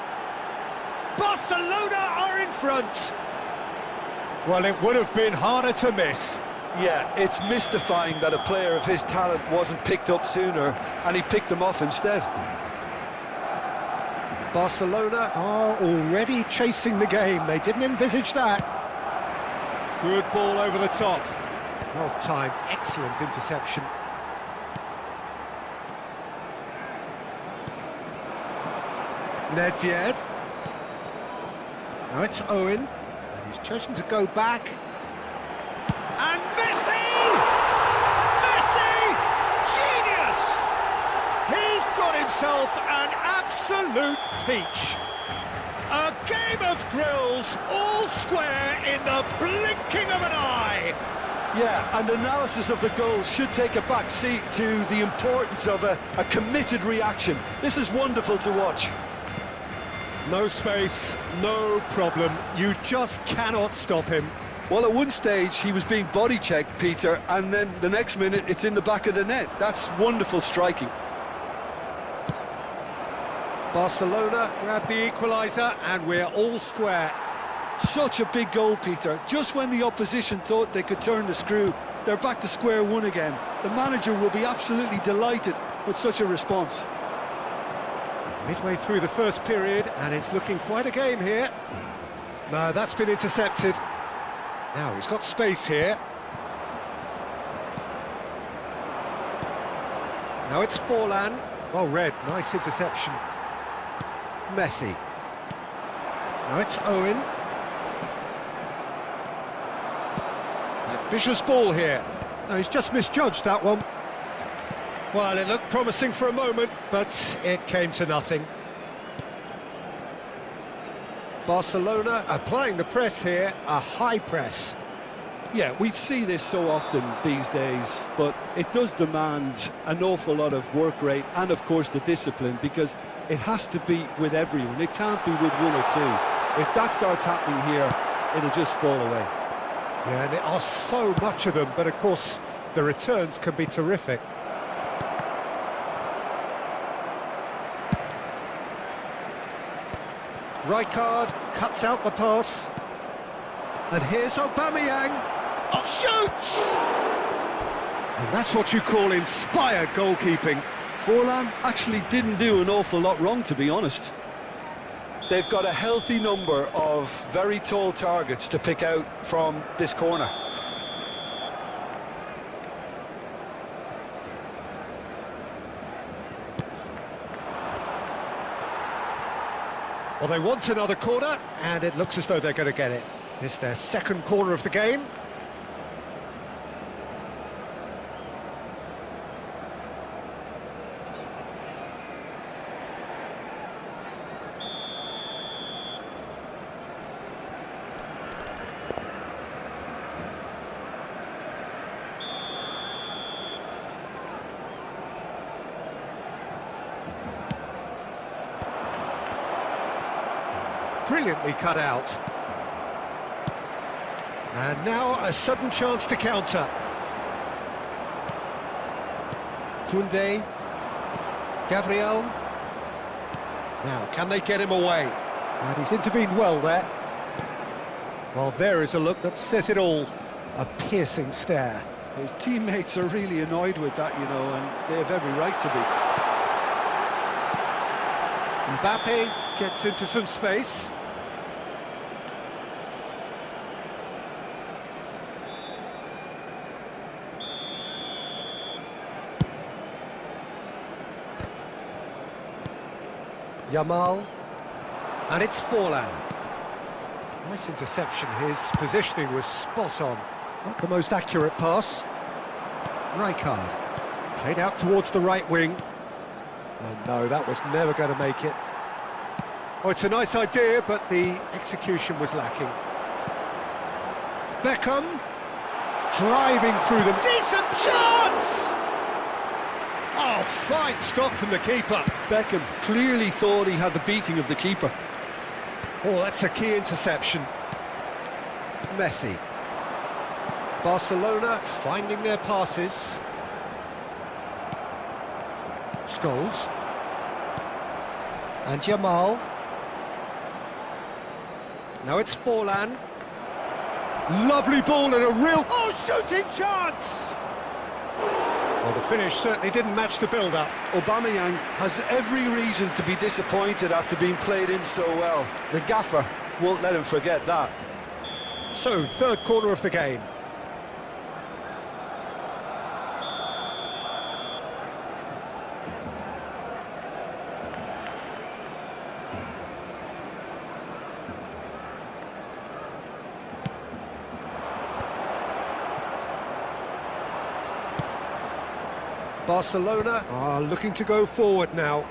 Barcelona are in front! Well, it would have been harder to miss. Yeah, it's mystifying that a player of his talent wasn't picked up sooner, and he picked them off instead. Barcelona are already chasing the game. They didn't envisage that. Good ball over the top. Well timed, excellent interception. Nedved. Now it's Owen, and he's chosen to go back. And Messi! Messi! Genius! He's got himself an absolute peach. A game of thrills, all square in the blinking of an eye. Yeah, and analysis of the goal should take a back seat to the importance of a committed reaction. This is wonderful to watch. No space, no problem. You just cannot stop him. Well, at one stage he was being body checked, Peter, and then the next minute it's in the back of the net. That's wonderful striking. Barcelona grab the equaliser and we're all square. Such a big goal, Peter. Just when the opposition thought they could turn the screw, they're back to square one again. The manager will be absolutely delighted with such a response. Midway through the first period and it's looking quite a game here. No, that's been intercepted. Now he's got space here. Now it's Forlan. Well read, nice interception. Messi. Now it's Owen. Ambitious ball here. No, he's just misjudged that one. Well, it looked promising for a moment, but it came to nothing. Barcelona applying the press here, a high press. Yeah, we see this so often these days, but it does demand an awful lot of work rate and, of course, the discipline, because it has to be with everyone. It can't be with one or two. If that starts happening here, it'll just fall away. Yeah, and there are so much of them, but of course, the returns can be terrific. Rijkaard cuts out the pass. And here's Aubameyang. Oh, shoots! And that's what you call inspired goalkeeping. Forlan actually didn't do an awful lot wrong, to be honest. They've got a healthy number of very tall targets to pick out from this corner. Well, they want another corner, and it looks as though they're going to get it. It's their second corner of the game. Brilliantly cut out. And now a sudden chance to counter. Koundé. Gabriel. Now, can they get him away? And he's intervened well there. Well, there is a look that says it all. A piercing stare. His teammates are really annoyed with that, you know, and they have every right to be. Mbappe gets into some space. Yamal, and it's Forlan. Nice interception, his positioning was spot on. Not the most accurate pass. Rijkaard, played out towards the right wing. Oh no, that was never going to make it. Oh, it's a nice idea, but the execution was lacking. Beckham, driving through them. Decent chance! Oh, fine stop from the keeper. Beckham clearly thought he had the beating of the keeper. Oh, that's a key interception. Messi. Barcelona finding their passes. Scholes. And Yamal. Now it's Forlan. Lovely ball and a real... Oh, shooting chance! Well, the finish certainly didn't match the build-up. Aubameyang has every reason to be disappointed after being played in so well. The gaffer won't let him forget that. So, third quarter of the game. Barcelona are looking to go forward now.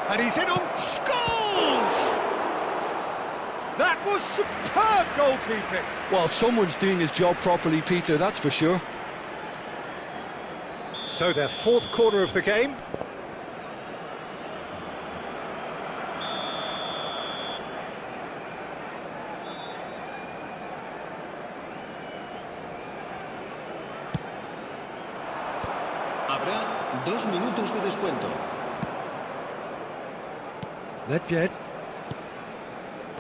And he's in on Scholes! That was superb goalkeeping. Well, someone's doing his job properly, Peter, that's for sure. So their fourth quarter of the game. Habrá 2 minutos de descuento. Nedved.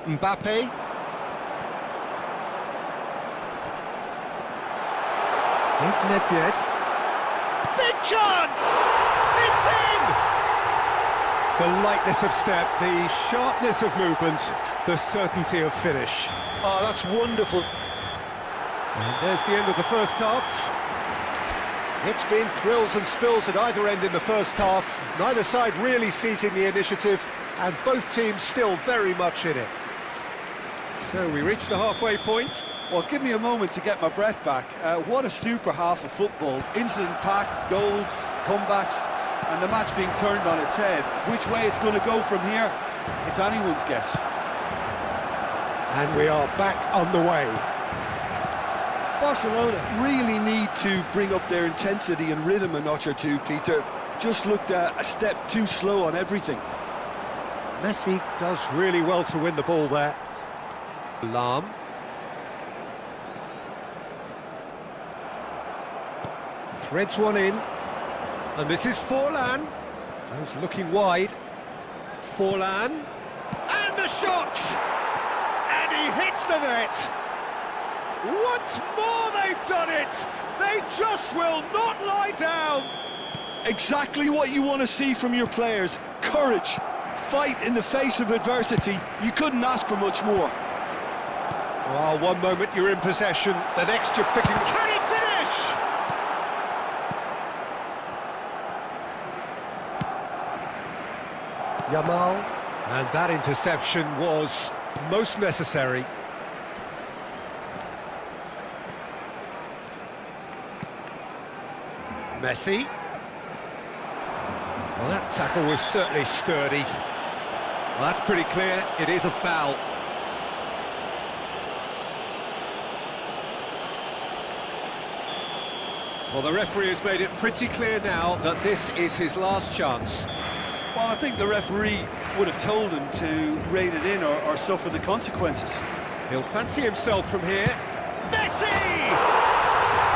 Mbappe. Here's Nedved. Big chance! It's in! The lightness of step, the sharpness of movement, the certainty of finish. Oh, that's wonderful. And there's the end of the first half. It's been thrills and spills at either end in the first half. Neither side really seizing the initiative, and both teams still very much in it. So we reach the halfway point. Well, give me a moment to get my breath back. What a super half of football. Incident-packed, goals, comebacks, and the match being turned on its head. Which way it's going to go from here, it's anyone's guess. And we are back on the way. Barcelona really need to bring up their intensity and rhythm a notch or two, Peter. Just looked a step too slow on everything. Messi does really well to win the ball there. Lahm. Threads one in. And this is Forlan. Goes looking wide. Forlan. And a shot! And he hits the net! Once more they've done it! They just will not lie down! Exactly what you want to see from your players. Courage. Fight in the face of adversity. You couldn't ask for much more. Well, one moment you're in possession, the next you're picking... Can he finish? Yamal, and that interception was most necessary. Messi. Well, that tackle was certainly sturdy. Well, that's pretty clear, it is a foul. Well, the referee has made it pretty clear now that this is his last chance. Well, I think the referee would have told him to rate it in or suffer the consequences. He'll fancy himself from here. Messi!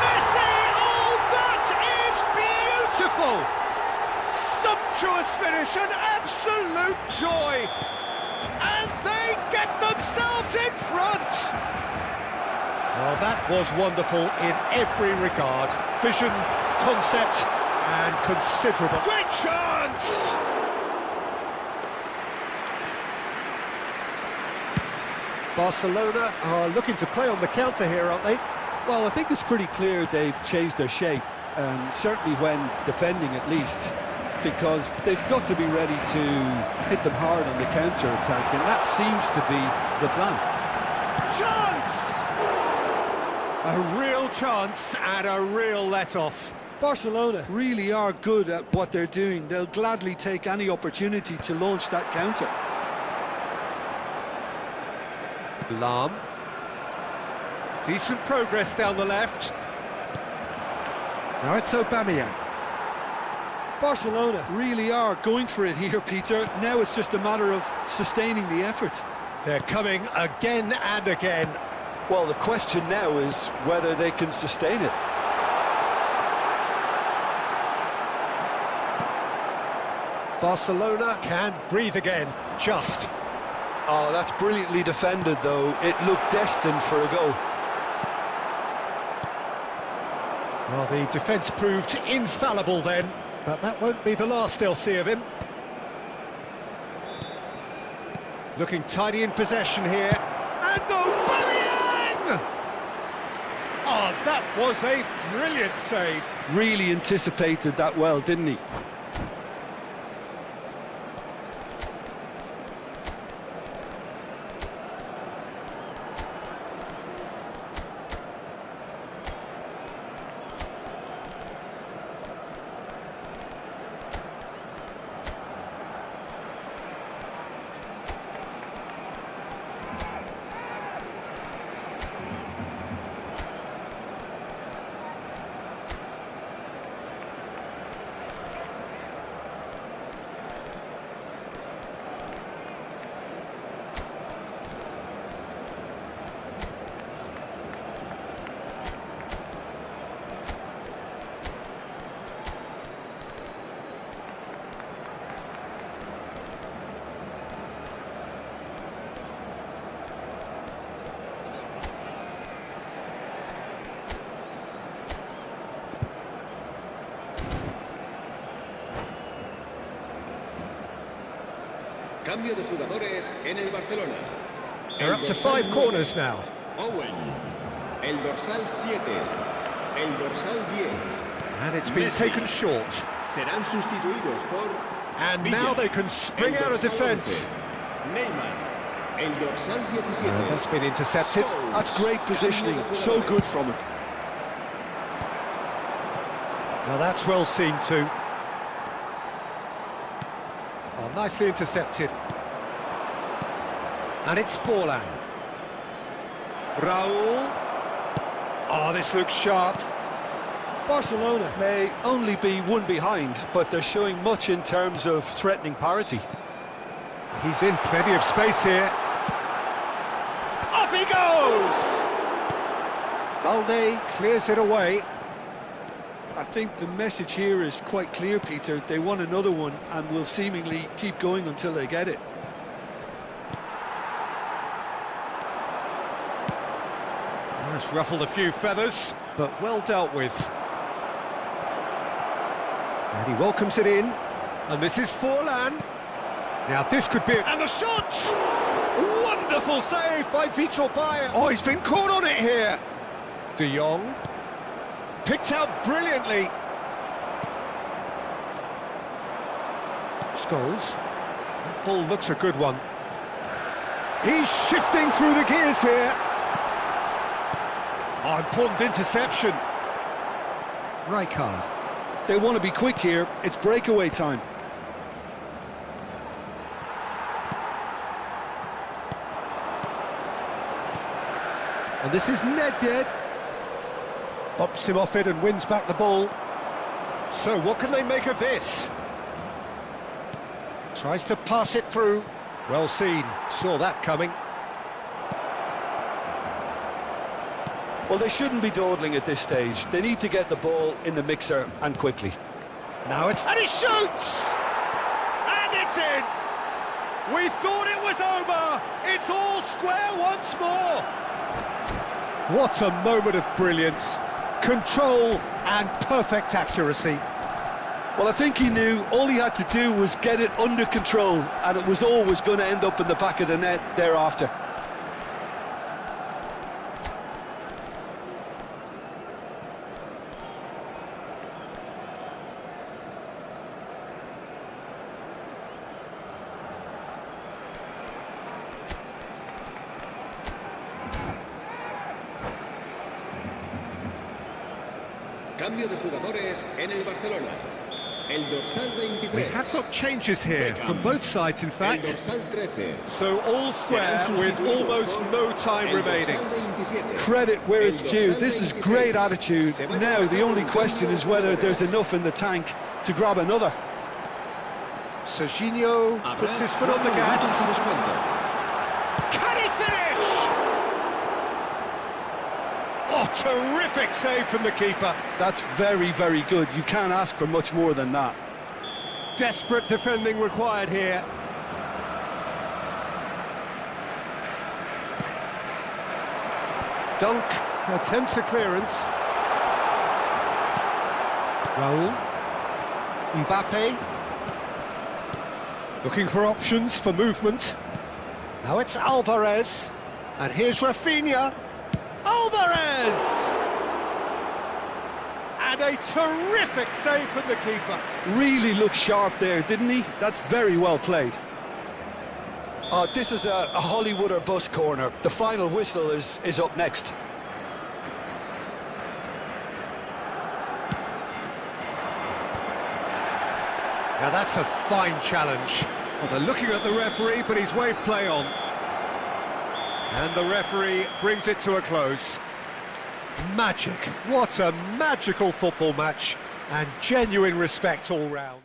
Messi! Oh, that is beautiful! Sumptuous finish, an absolute joy! And they get themselves in front! Well, that was wonderful in every regard. Vision, concept, and considerable... Great chance! Barcelona are looking to play on the counter here, aren't they? Well, I think it's pretty clear they've changed their shape, certainly when defending at least, because they've got to be ready to hit them hard on the counter-attack, and that seems to be the plan. Chance! A real chance and a real let-off. Barcelona really are good at what they're doing. They'll gladly take any opportunity to launch that counter. Lam. Decent progress down the left. Now it's Aubameyang. Barcelona really are going for it here, Peter. Now it's just a matter of sustaining the effort. They're coming again and again. Well, the question now is whether they can sustain it. Barcelona can breathe again, just. Oh, that's brilliantly defended, though. It looked destined for a goal. Well, the defence proved infallible then, but that won't be the last they'll see of him. Looking tidy in possession here. And Aubameyang! Oh, that was a brilliant save. Really anticipated that well, didn't he? Cambio de jugadores en el Barcelona. They're up to 5 corners now. Owen. El dorsal 7. El dorsal 10. And it's been taken short. Serán sustituidos por... And now they can spring out of defence. Neymar. El dorsal 17. That's been intercepted. That's great positioning. So good from him. Now that's well seen too. Oh, nicely intercepted. And it's Forlan. Raul. Oh, this looks sharp. Barcelona may only be one behind, but they're showing much in terms of threatening parity. He's in plenty of space here. Up he goes! Balde clears it away. I think the message here is quite clear, Peter. They want another one and will seemingly keep going until they get it. That's ruffled a few feathers, but well dealt with. And he welcomes it in. And this is Forlan. Now this could be... And the shot! Wonderful save by Vitor Bayer. Oh, he's been caught on it here. De Jong. Picked out brilliantly. Scholes. That ball looks a good one. He's shifting through the gears here. Oh, important interception. Rijkaard. They want to be quick here. It's breakaway time. And this is Nedved. Bumps him off it and wins back the ball. So what can they make of this? Tries to pass it through. Well seen, saw that coming. Well, they shouldn't be dawdling at this stage. They need to get the ball in the mixer and quickly. Now it's... and he shoots! And it's in! We thought it was over! It's all square once more! What a moment of brilliance. Control and perfect accuracy. Well, I think he knew all he had to do was get it under control, and it was always going to end up in the back of the net thereafter. Cambio de jugadores en el Barcelona. El dorsal 23. We have got changes here from both sides, in El fact. dorsal 13. So all square with almost no time El remaining. dorsal 27. Credit where it's due. This is great attitude. Now, the only question is whether there's enough in the tank to grab another. Serginho puts his foot on the gas. Can he finish? Oh, terrific save from the keeper. That's very, very good. You can't ask for much more than that. Desperate defending required here. Dunk attempts a clearance. Raul. Mbappe. Looking for options for movement. Now it's Alvarez. And here's Rafinha. Alvarez! And a terrific save from the keeper. Really looked sharp there, didn't he? That's very well played. This is a Hollywood or bust corner. The final whistle is up next. Now that's a fine challenge. Well, they're looking at the referee, but he's waved play on. And the referee brings it to a close. Magic. What a magical football match. And genuine respect all round.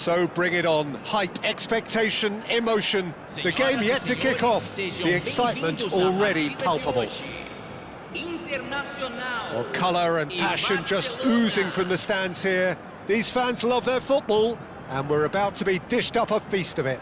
So bring it on. Hype, expectation, emotion. The game yet to kick off. The excitement already palpable. Well, colour and passion just oozing from the stands here. These fans love their football, and we're about to be dished up a feast of it.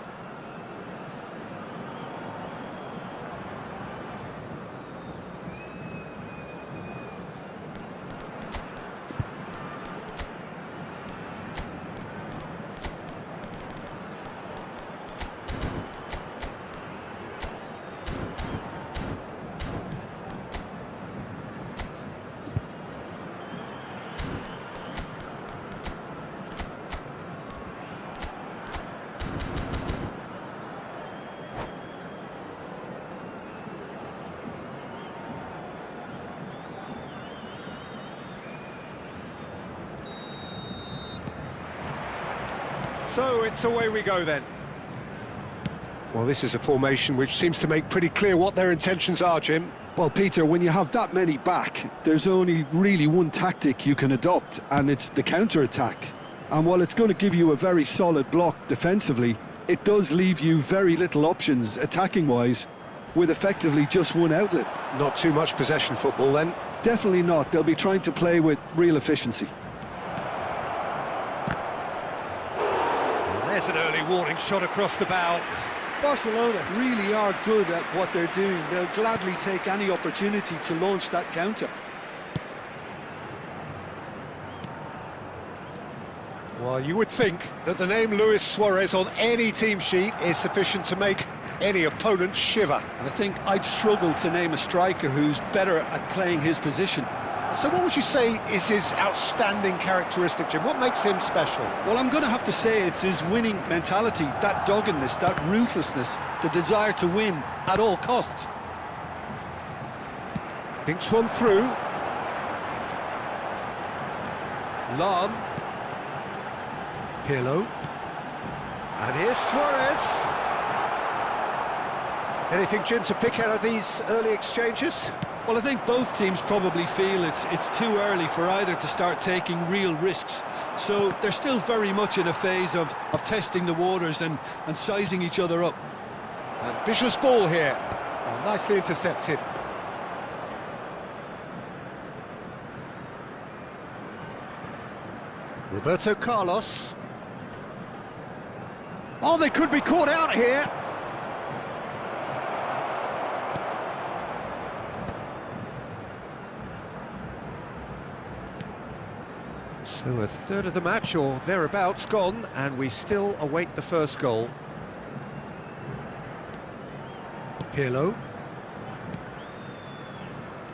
So it's away we go then. Well, this is a formation which seems to make pretty clear what their intentions are, Jim. Well, Peter, when you have that many back, there's only really one tactic you can adopt, and it's the counter-attack. And while it's going to give you a very solid block defensively, it does leave you very little options attacking-wise, with effectively just one outlet. Not too much possession football then. Definitely not. They'll be trying to play with real efficiency. There's an early warning shot across the bow. Barcelona really are good at what they're doing. They'll gladly take any opportunity to launch that counter. Well, you would think that the name Luis Suarez on any team sheet is sufficient to make any opponent shiver. And I think I'd struggle to name a striker who's better at playing his position. So what would you say is his outstanding characteristic, Jim? What makes him special? Well, I'm going to have to say it's his winning mentality, that doggedness, that ruthlessness, the desire to win at all costs. Thinks one through. Lahm. Pirlo. And here's Suarez. Anything, Jim, to pick out of these early exchanges? Well, I think both teams probably feel it's too early for either to start taking real risks. So they're still very much in a phase of testing the waters and sizing each other up. Ambitious ball here. Oh, nicely intercepted. Roberto Carlos. Oh, they could be caught out here. So a third of the match, or thereabouts, gone, and we still await the first goal. Pirlo.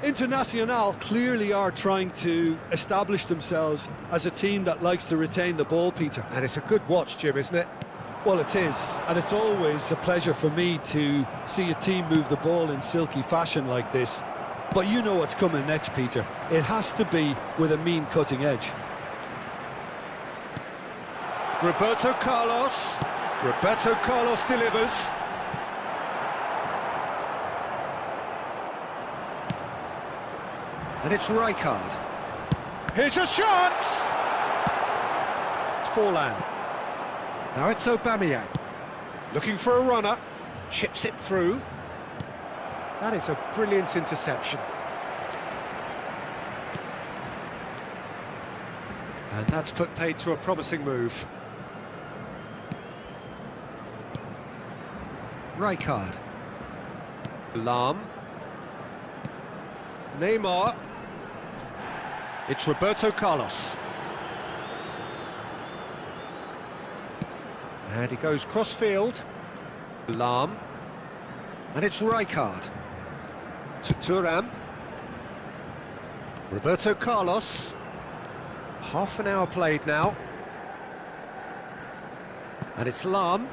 Internacional clearly are trying to establish themselves as a team that likes to retain the ball, Peter. And it's a good watch, Jim, isn't it? Well, it is, and it's always a pleasure for me to see a team move the ball in silky fashion like this. But you know what's coming next, Peter. It has to be with a mean cutting edge. Roberto Carlos. Roberto Carlos delivers. And it's Rijkaard. Here's a shot! It's Forlan. Now it's Aubameyang. Looking for a runner. Chips it through. That is a brilliant interception. And that's put paid to a promising move. Rijkaard. Lahm. Neymar. It's Roberto Carlos. And he goes cross-field. Lahm. And it's Rijkaard. To Thuram. Roberto Carlos. Half an hour played now. And it's Lahm.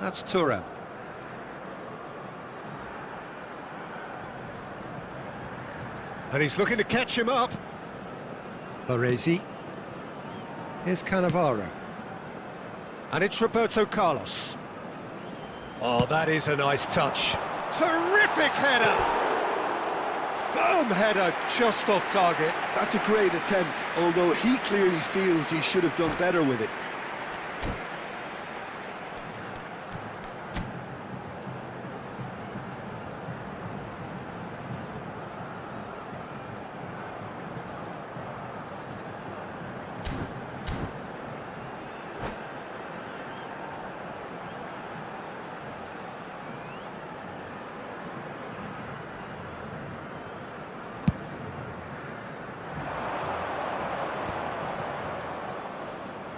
That's Thuram. And he's looking to catch him up. Baresi. Here's Cannavaro. And it's Roberto Carlos. Oh, that is a nice touch. Terrific header! Firm header, just off target. That's a great attempt, although he clearly feels he should have done better with it.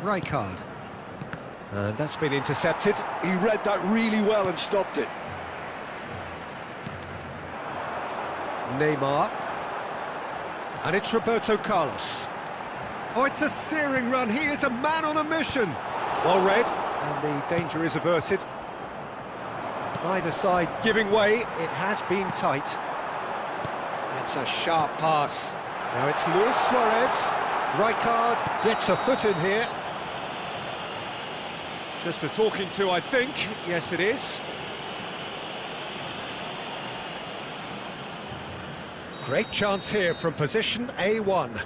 Rijkaard. And that's been intercepted. He read that really well and stopped it. Neymar. And it's Roberto Carlos. Oh, it's a searing run. He is a man on a mission. Well read, and the danger is averted. Neither side giving way. It has been tight. That's a sharp pass. Now it's Luis Suarez. Rijkaard gets a foot in here. Just a talking to, I think. Yes, it is. Great chance here from position A1.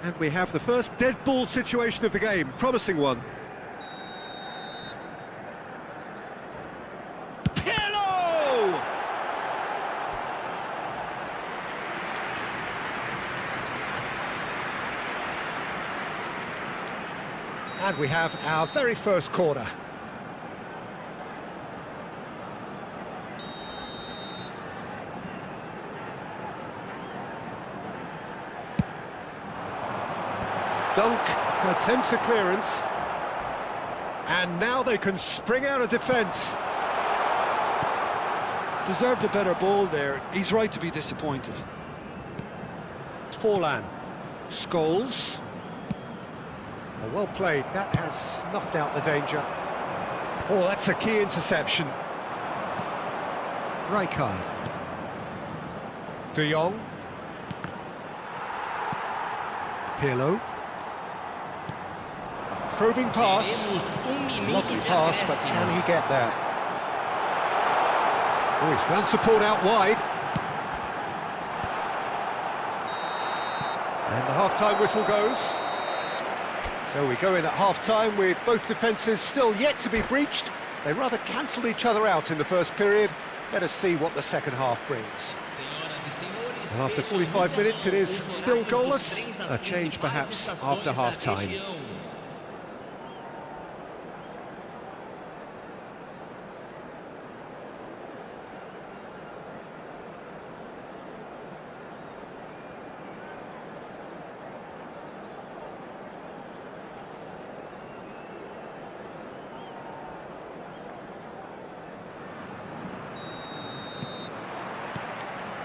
And we have the first dead ball situation of the game. Promising one. Pirlo! And we have our very first corner. Dunk attempts a clearance, and now they can spring out of defence. Deserved a better ball there. He's right to be disappointed. Forlan. Scholes. Oh, well played. That has snuffed out the danger. Oh, that's a key interception. Rijkaard. De Jong. Pirlo. Probing pass. Lovely pass, but can he get there? Oh, he's found support out wide. And the half-time whistle goes. So we go in at half-time with both defences still yet to be breached. They rather cancelled each other out in the first period. Let us see what the second half brings. And after 45 minutes, it is still goalless. A change perhaps after half-time.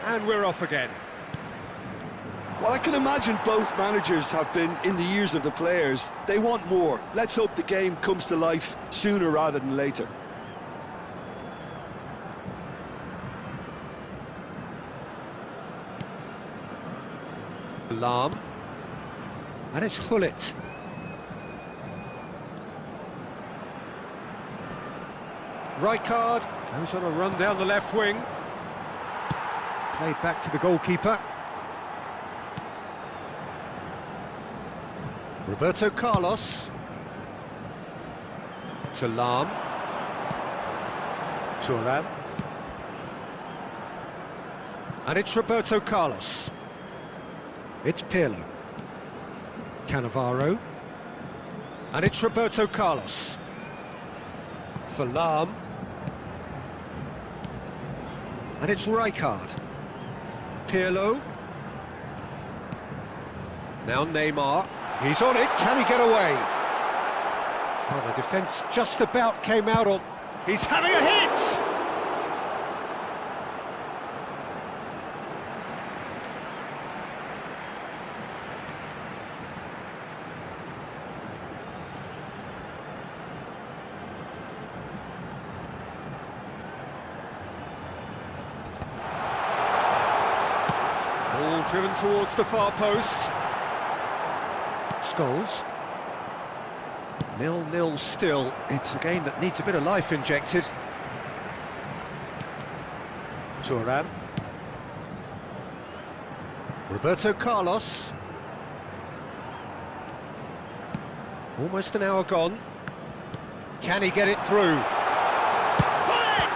And we're off again. Well, I can imagine both managers have been in the ears of the players. They want more. Let's hope the game comes to life sooner rather than later. Lahm. And it's Hullet. Rijkaard goes on a run down the left wing. Played back to the goalkeeper. Roberto Carlos. To Lahm. Thuram. And it's Roberto Carlos. It's Pirlo. Cannavaro. And it's Roberto Carlos. For Lahm. And it's Rijkaard. Pirlo. Now Neymar. He's on it. Can he get away? Well, the defence just about came out on. He's having a hit! Ball driven towards the far post. Scholes. 0-0 still. It's a game that needs a bit of life injected. Thuram. Roberto Carlos. Almost an hour gone. Can he get it through? Bullet!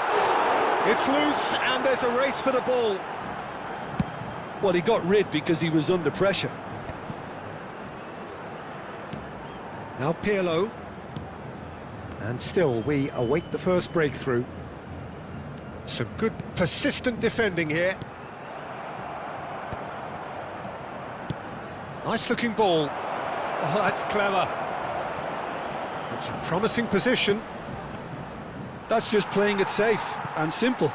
It's loose and there's a race for the ball. Well, he got rid because he was under pressure. Now Pirlo. And still we await the first breakthrough. Some good persistent defending here. Nice looking ball. Oh, that's clever. It's a promising position. That's just playing it safe and simple.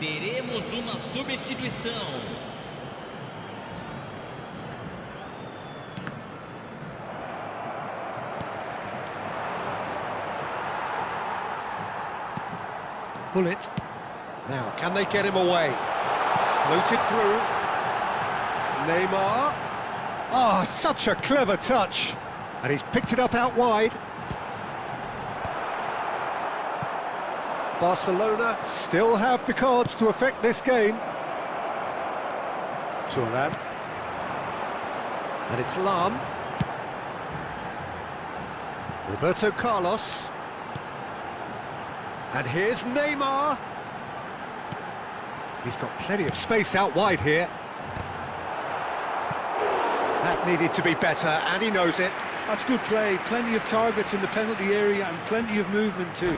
Teremos uma substituição. Pull it. Now, can they get him away? Floated through. Neymar. Oh, such a clever touch. And he's picked it up out wide. Barcelona still have the cards to affect this game. Thuram. And it's Lam. Roberto Carlos. And here's Neymar. He's got plenty of space out wide here. That needed to be better, and he knows it. That's good play. Plenty of targets in the penalty area and plenty of movement too.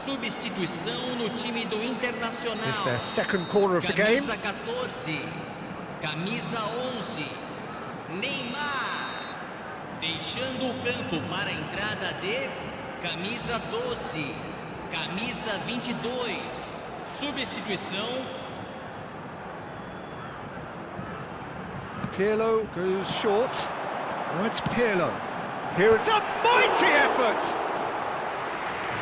Substituição no time do Internacional. It's their second corner of the game. Camisa 14, camisa 11, Neymar. Deixando o campo para a entrada de camisa 12, camisa 22. Substituição. Pirlo goes short. Now it's Pirlo. Here it's a mighty effort.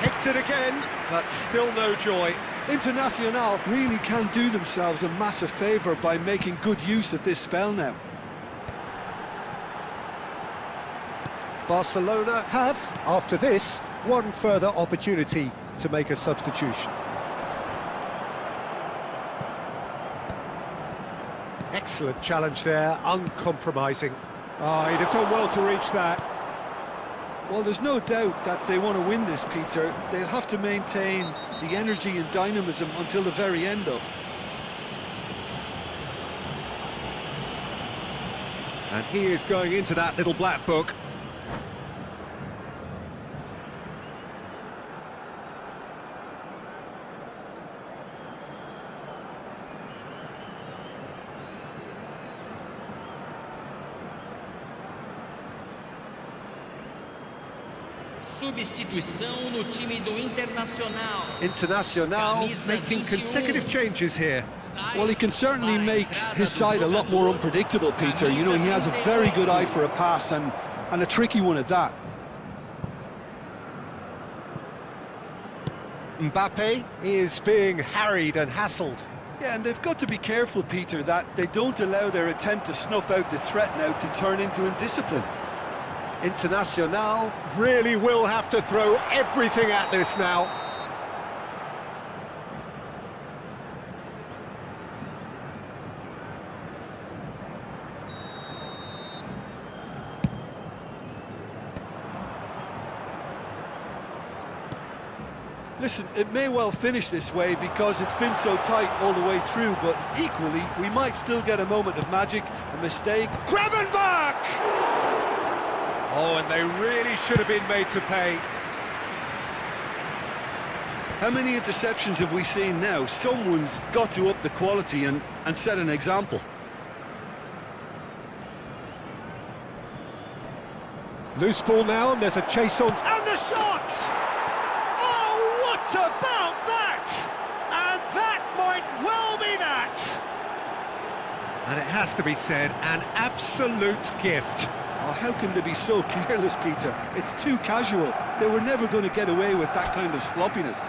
Hits it again, but still no joy. Internacional really can do themselves a massive favour by making good use of this spell now. Barcelona have, after this, one further opportunity to make a substitution. Excellent challenge there, uncompromising. Oh, he'd have done well to reach that. Well, there's no doubt that they want to win this, Peter. They'll have to maintain the energy and dynamism until the very end, though. And he is going into that little black book. Substituição no time do Internacional. Internacional making consecutive changes here. Well, he can certainly make his side a lot more unpredictable, Peter. You know, he has a very good eye for a pass and a tricky one at that. Mbappe is being harried and hassled. Yeah, and they've got to be careful, Peter, that they don't allow their attempt to snuff out the threat now to turn into indiscipline. Internacional really will have to throw everything at this now. Listen, it may well finish this way because it's been so tight all the way through, but equally, we might still get a moment of magic, a mistake. Gravenberch! Oh, and they really should have been made to pay. How many interceptions have we seen now? Someone's got to up the quality and set an example. Loose ball now, and there's a chase on. And the shot! Oh, what about that? And that might well be that. And it has to be said, an absolute gift. Oh, how can they be so careless, Peter? It's too casual. They were never going to get away with that kind of sloppiness.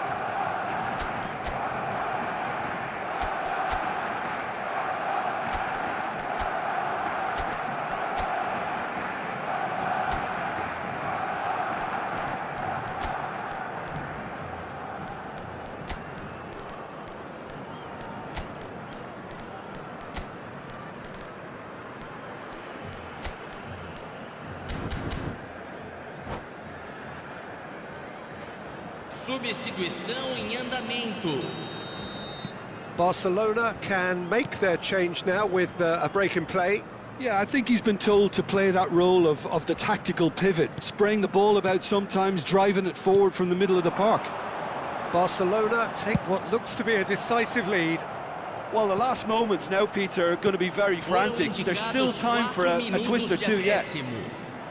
Substituição em andamento. Barcelona can make their change now with a break in play. Yeah, I think he's been told to play that role of the tactical pivot, spraying the ball about sometimes, driving it forward from the middle of the park. Barcelona take what looks to be a decisive lead. Well, the last moments now, Peter, are going to be very frantic. There's still time for a twist or two yet.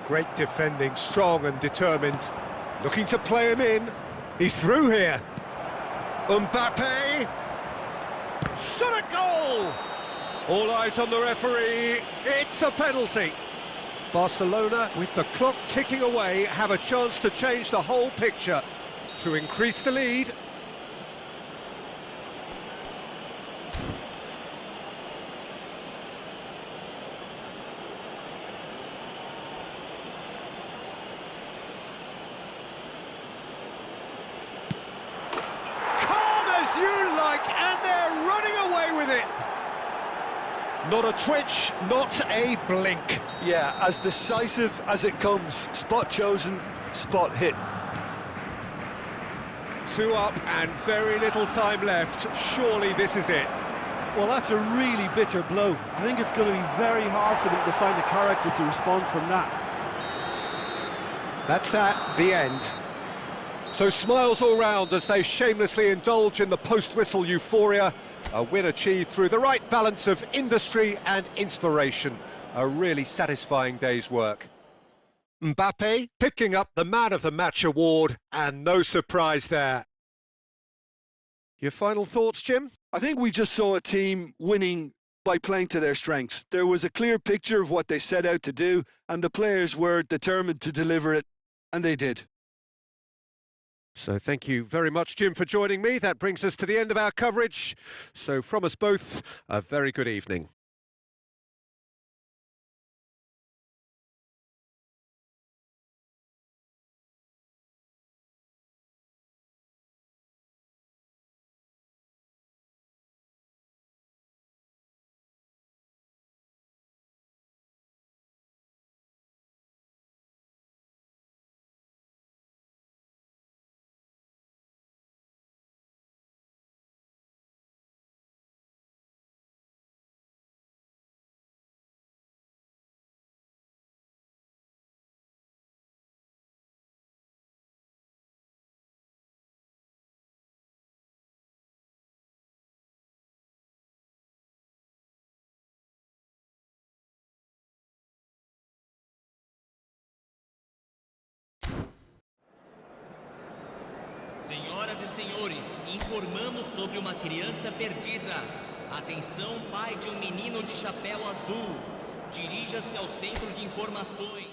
Great defending, strong and determined. Looking to play him in. He's through here. Mbappe. Shot a goal! All eyes on the referee. It's a penalty. Barcelona, with the clock ticking away, have a chance to change the whole picture to increase the lead. And they're running away with it. Not a twitch, not a blink. Yeah, as decisive as it comes. Spot chosen, spot hit. 2 up and very little time left. Surely this is it. Well, that's a really bitter blow. I think it's going to be very hard for them to find the character to respond from that. That's that, the end. So smiles all round as they shamelessly indulge in the post-whistle euphoria. A win achieved through the right balance of industry and inspiration. A really satisfying day's work. Mbappe picking up the Man of the Match award, and no surprise there. Your final thoughts, Jim? I think we just saw a team winning by playing to their strengths. There was a clear picture of what they set out to do, and the players were determined to deliver it, and they did. So thank you very much, Jim, for joining me. That brings us to the end of our coverage. So from us both, a very good evening. Senhoras e senhores, informamos sobre uma criança perdida. Atenção, pai de um menino de chapéu azul. Dirija-se ao centro de informações.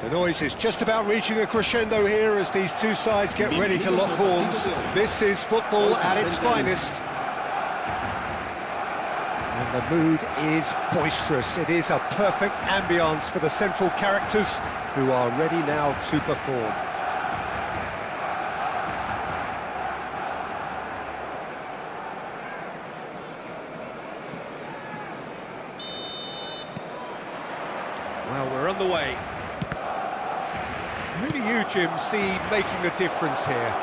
The noise is just about reaching a crescendo here as these two sides get ready to lock horns. This is football at its finest. And the mood is boisterous. It is a perfect ambience for the central characters who are ready now to perform. Well, we're on the way. Who do you, Jim, see making a difference here?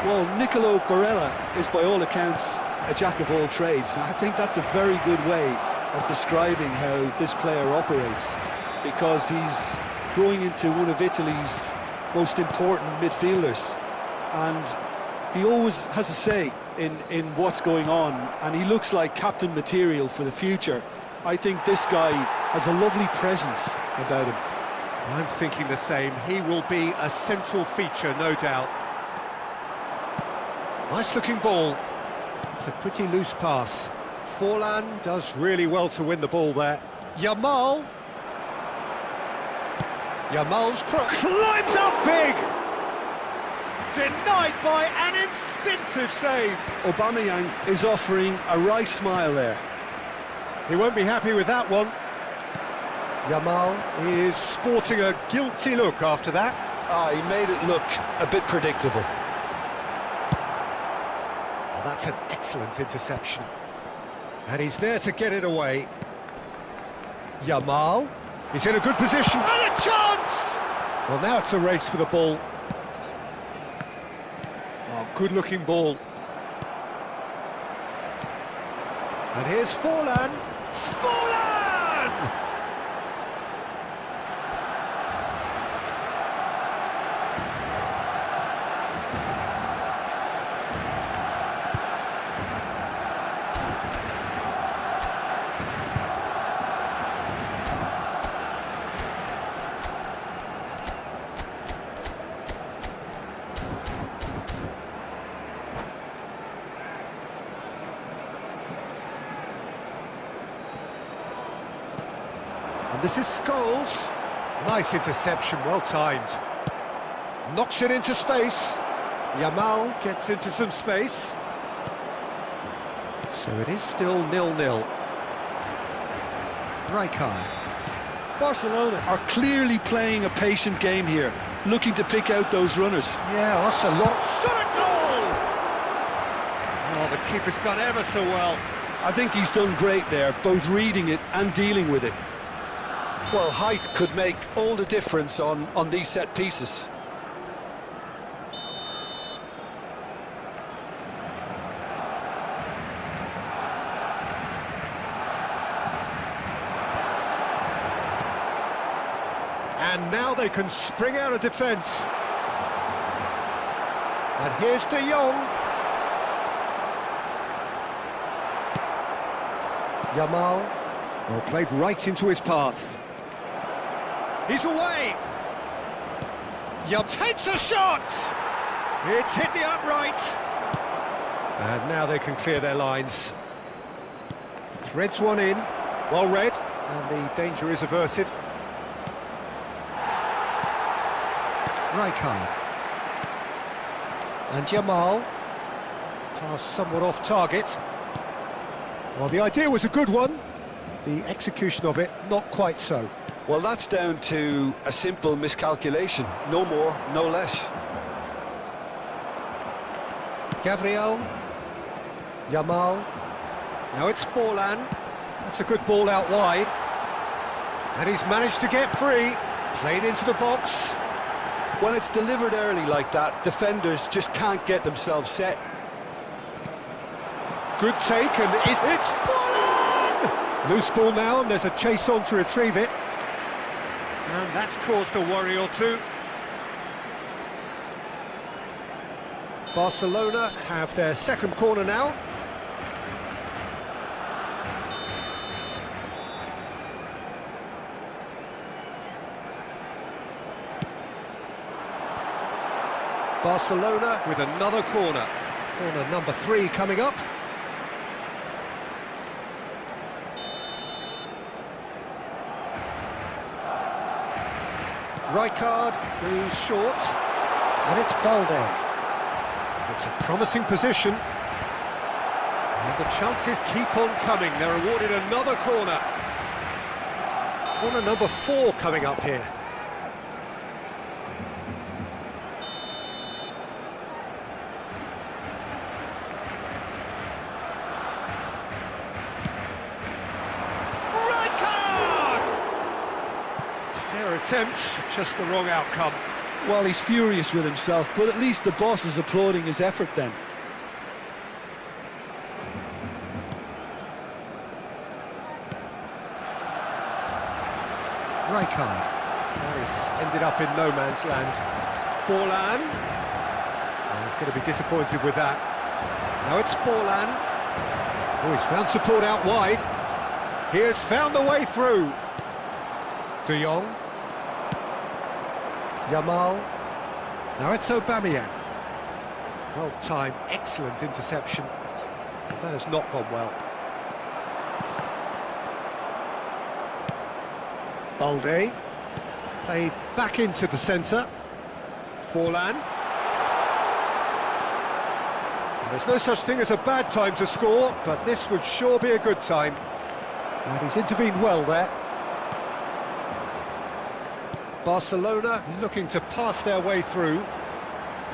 Well, Nicolo Barella is by all accounts a jack of all trades, and I think that's a very good way of describing how this player operates, because he's growing into one of Italy's most important midfielders, and he always has a say in what's going on, and he looks like captain material for the future. I think this guy has a lovely presence about him. I'm thinking the same. He will be a central feature, no doubt. Nice looking ball. It's a pretty loose pass. Forlan does really well to win the ball there. Yamal's cross climbs up big. Denied by an instinctive save. Aubameyang is offering a wry smile there. He won't be happy with that one. Yamal is sporting a guilty look after that. He made it look a bit predictable. Oh, that's an excellent interception. And he's there to get it away. Yamal, he's in a good position. And a chance! Well, now it's a race for the ball. Oh, good-looking ball. And here's Forlan. Forlan! And this is Scholes. Nice interception, well timed. Knocks it into space. Yamal gets into some space. So it is still 0-0. Rijkaard. Barcelona are clearly playing a patient game here, looking to pick out those runners. Yeah, that's a lot. Shot a goal! Oh, the keeper's done ever so well. I think he's done great there, both reading it and dealing with it. Well, height could make all the difference on these set pieces. And now they can spring out of defence. And here's De Jong. Yamal. Well, played right into his path. He's away. Yum takes a shot. It's hit the upright. And now they can clear their lines. Threads one in. Well read. And the danger is averted. Rijkaard. And Yamal. Pass somewhat off target. Well, the idea was a good one. The execution of it, not quite so. Well, that's down to a simple miscalculation. No more, no less. Gabriel. Yamal. Now it's Forlan. That's a good ball out wide. And he's managed to get free. Played into the box. When it's delivered early like that, defenders just can't get themselves set. Good take, and it's Forlan! Loose ball now, and there's a chase on to retrieve it. And that's caused a worry or two. Barcelona have their second corner now. Barcelona with another corner. Corner number 3 coming up. Rijkaard goes short, and it's Balde. It's a promising position. And the chances keep on coming. They're awarded another corner. Corner number 4 coming up here. Rijkaard! Fair attempt, just the wrong outcome. Well, he's furious with himself, but at least the boss is applauding his effort then. Rijkaard. This ended up in no man's land. Forlan. Oh, he's going to be disappointed with that. Now it's Forlan. Oh, he's found support out wide. He has found the way through. De Jong. Yamal. Now it's Aubameyang. Well timed, excellent interception. But that has not gone well. Balde, played back into the centre. Forlan. There's no such thing as a bad time to score, but this would sure be a good time. And he's intervened well there. Barcelona looking to pass their way through.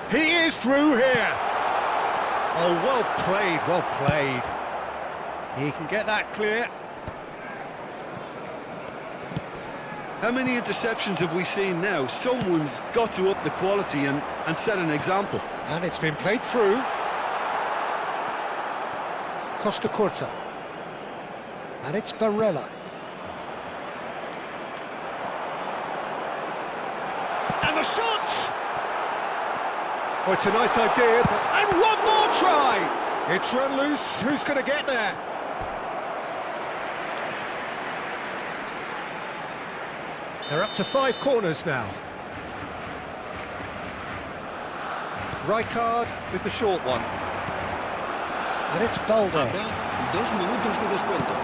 He is through here! Oh, well played, well played. He can get that clear. How many interceptions have we seen now? Someone's got to up the quality and set an example. And it's been played through. Costa Curta. And it's Barella. And the shot! Oh, it's a nice idea, but... And one more try! It's run loose. Who's going to get there? They're up to 5 corners now. Rijkaard with the short one. And it's Balde. Habrá 2 minutos de descuento.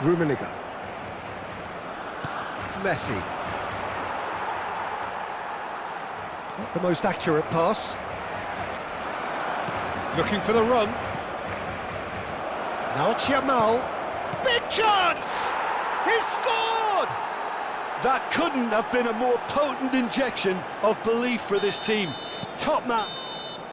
Rummenigge. Messi. Not the most accurate pass. Looking for the run. Now it's Yamal. Big chance! He's scored! That couldn't have been a more potent injection of belief for this team. Top man.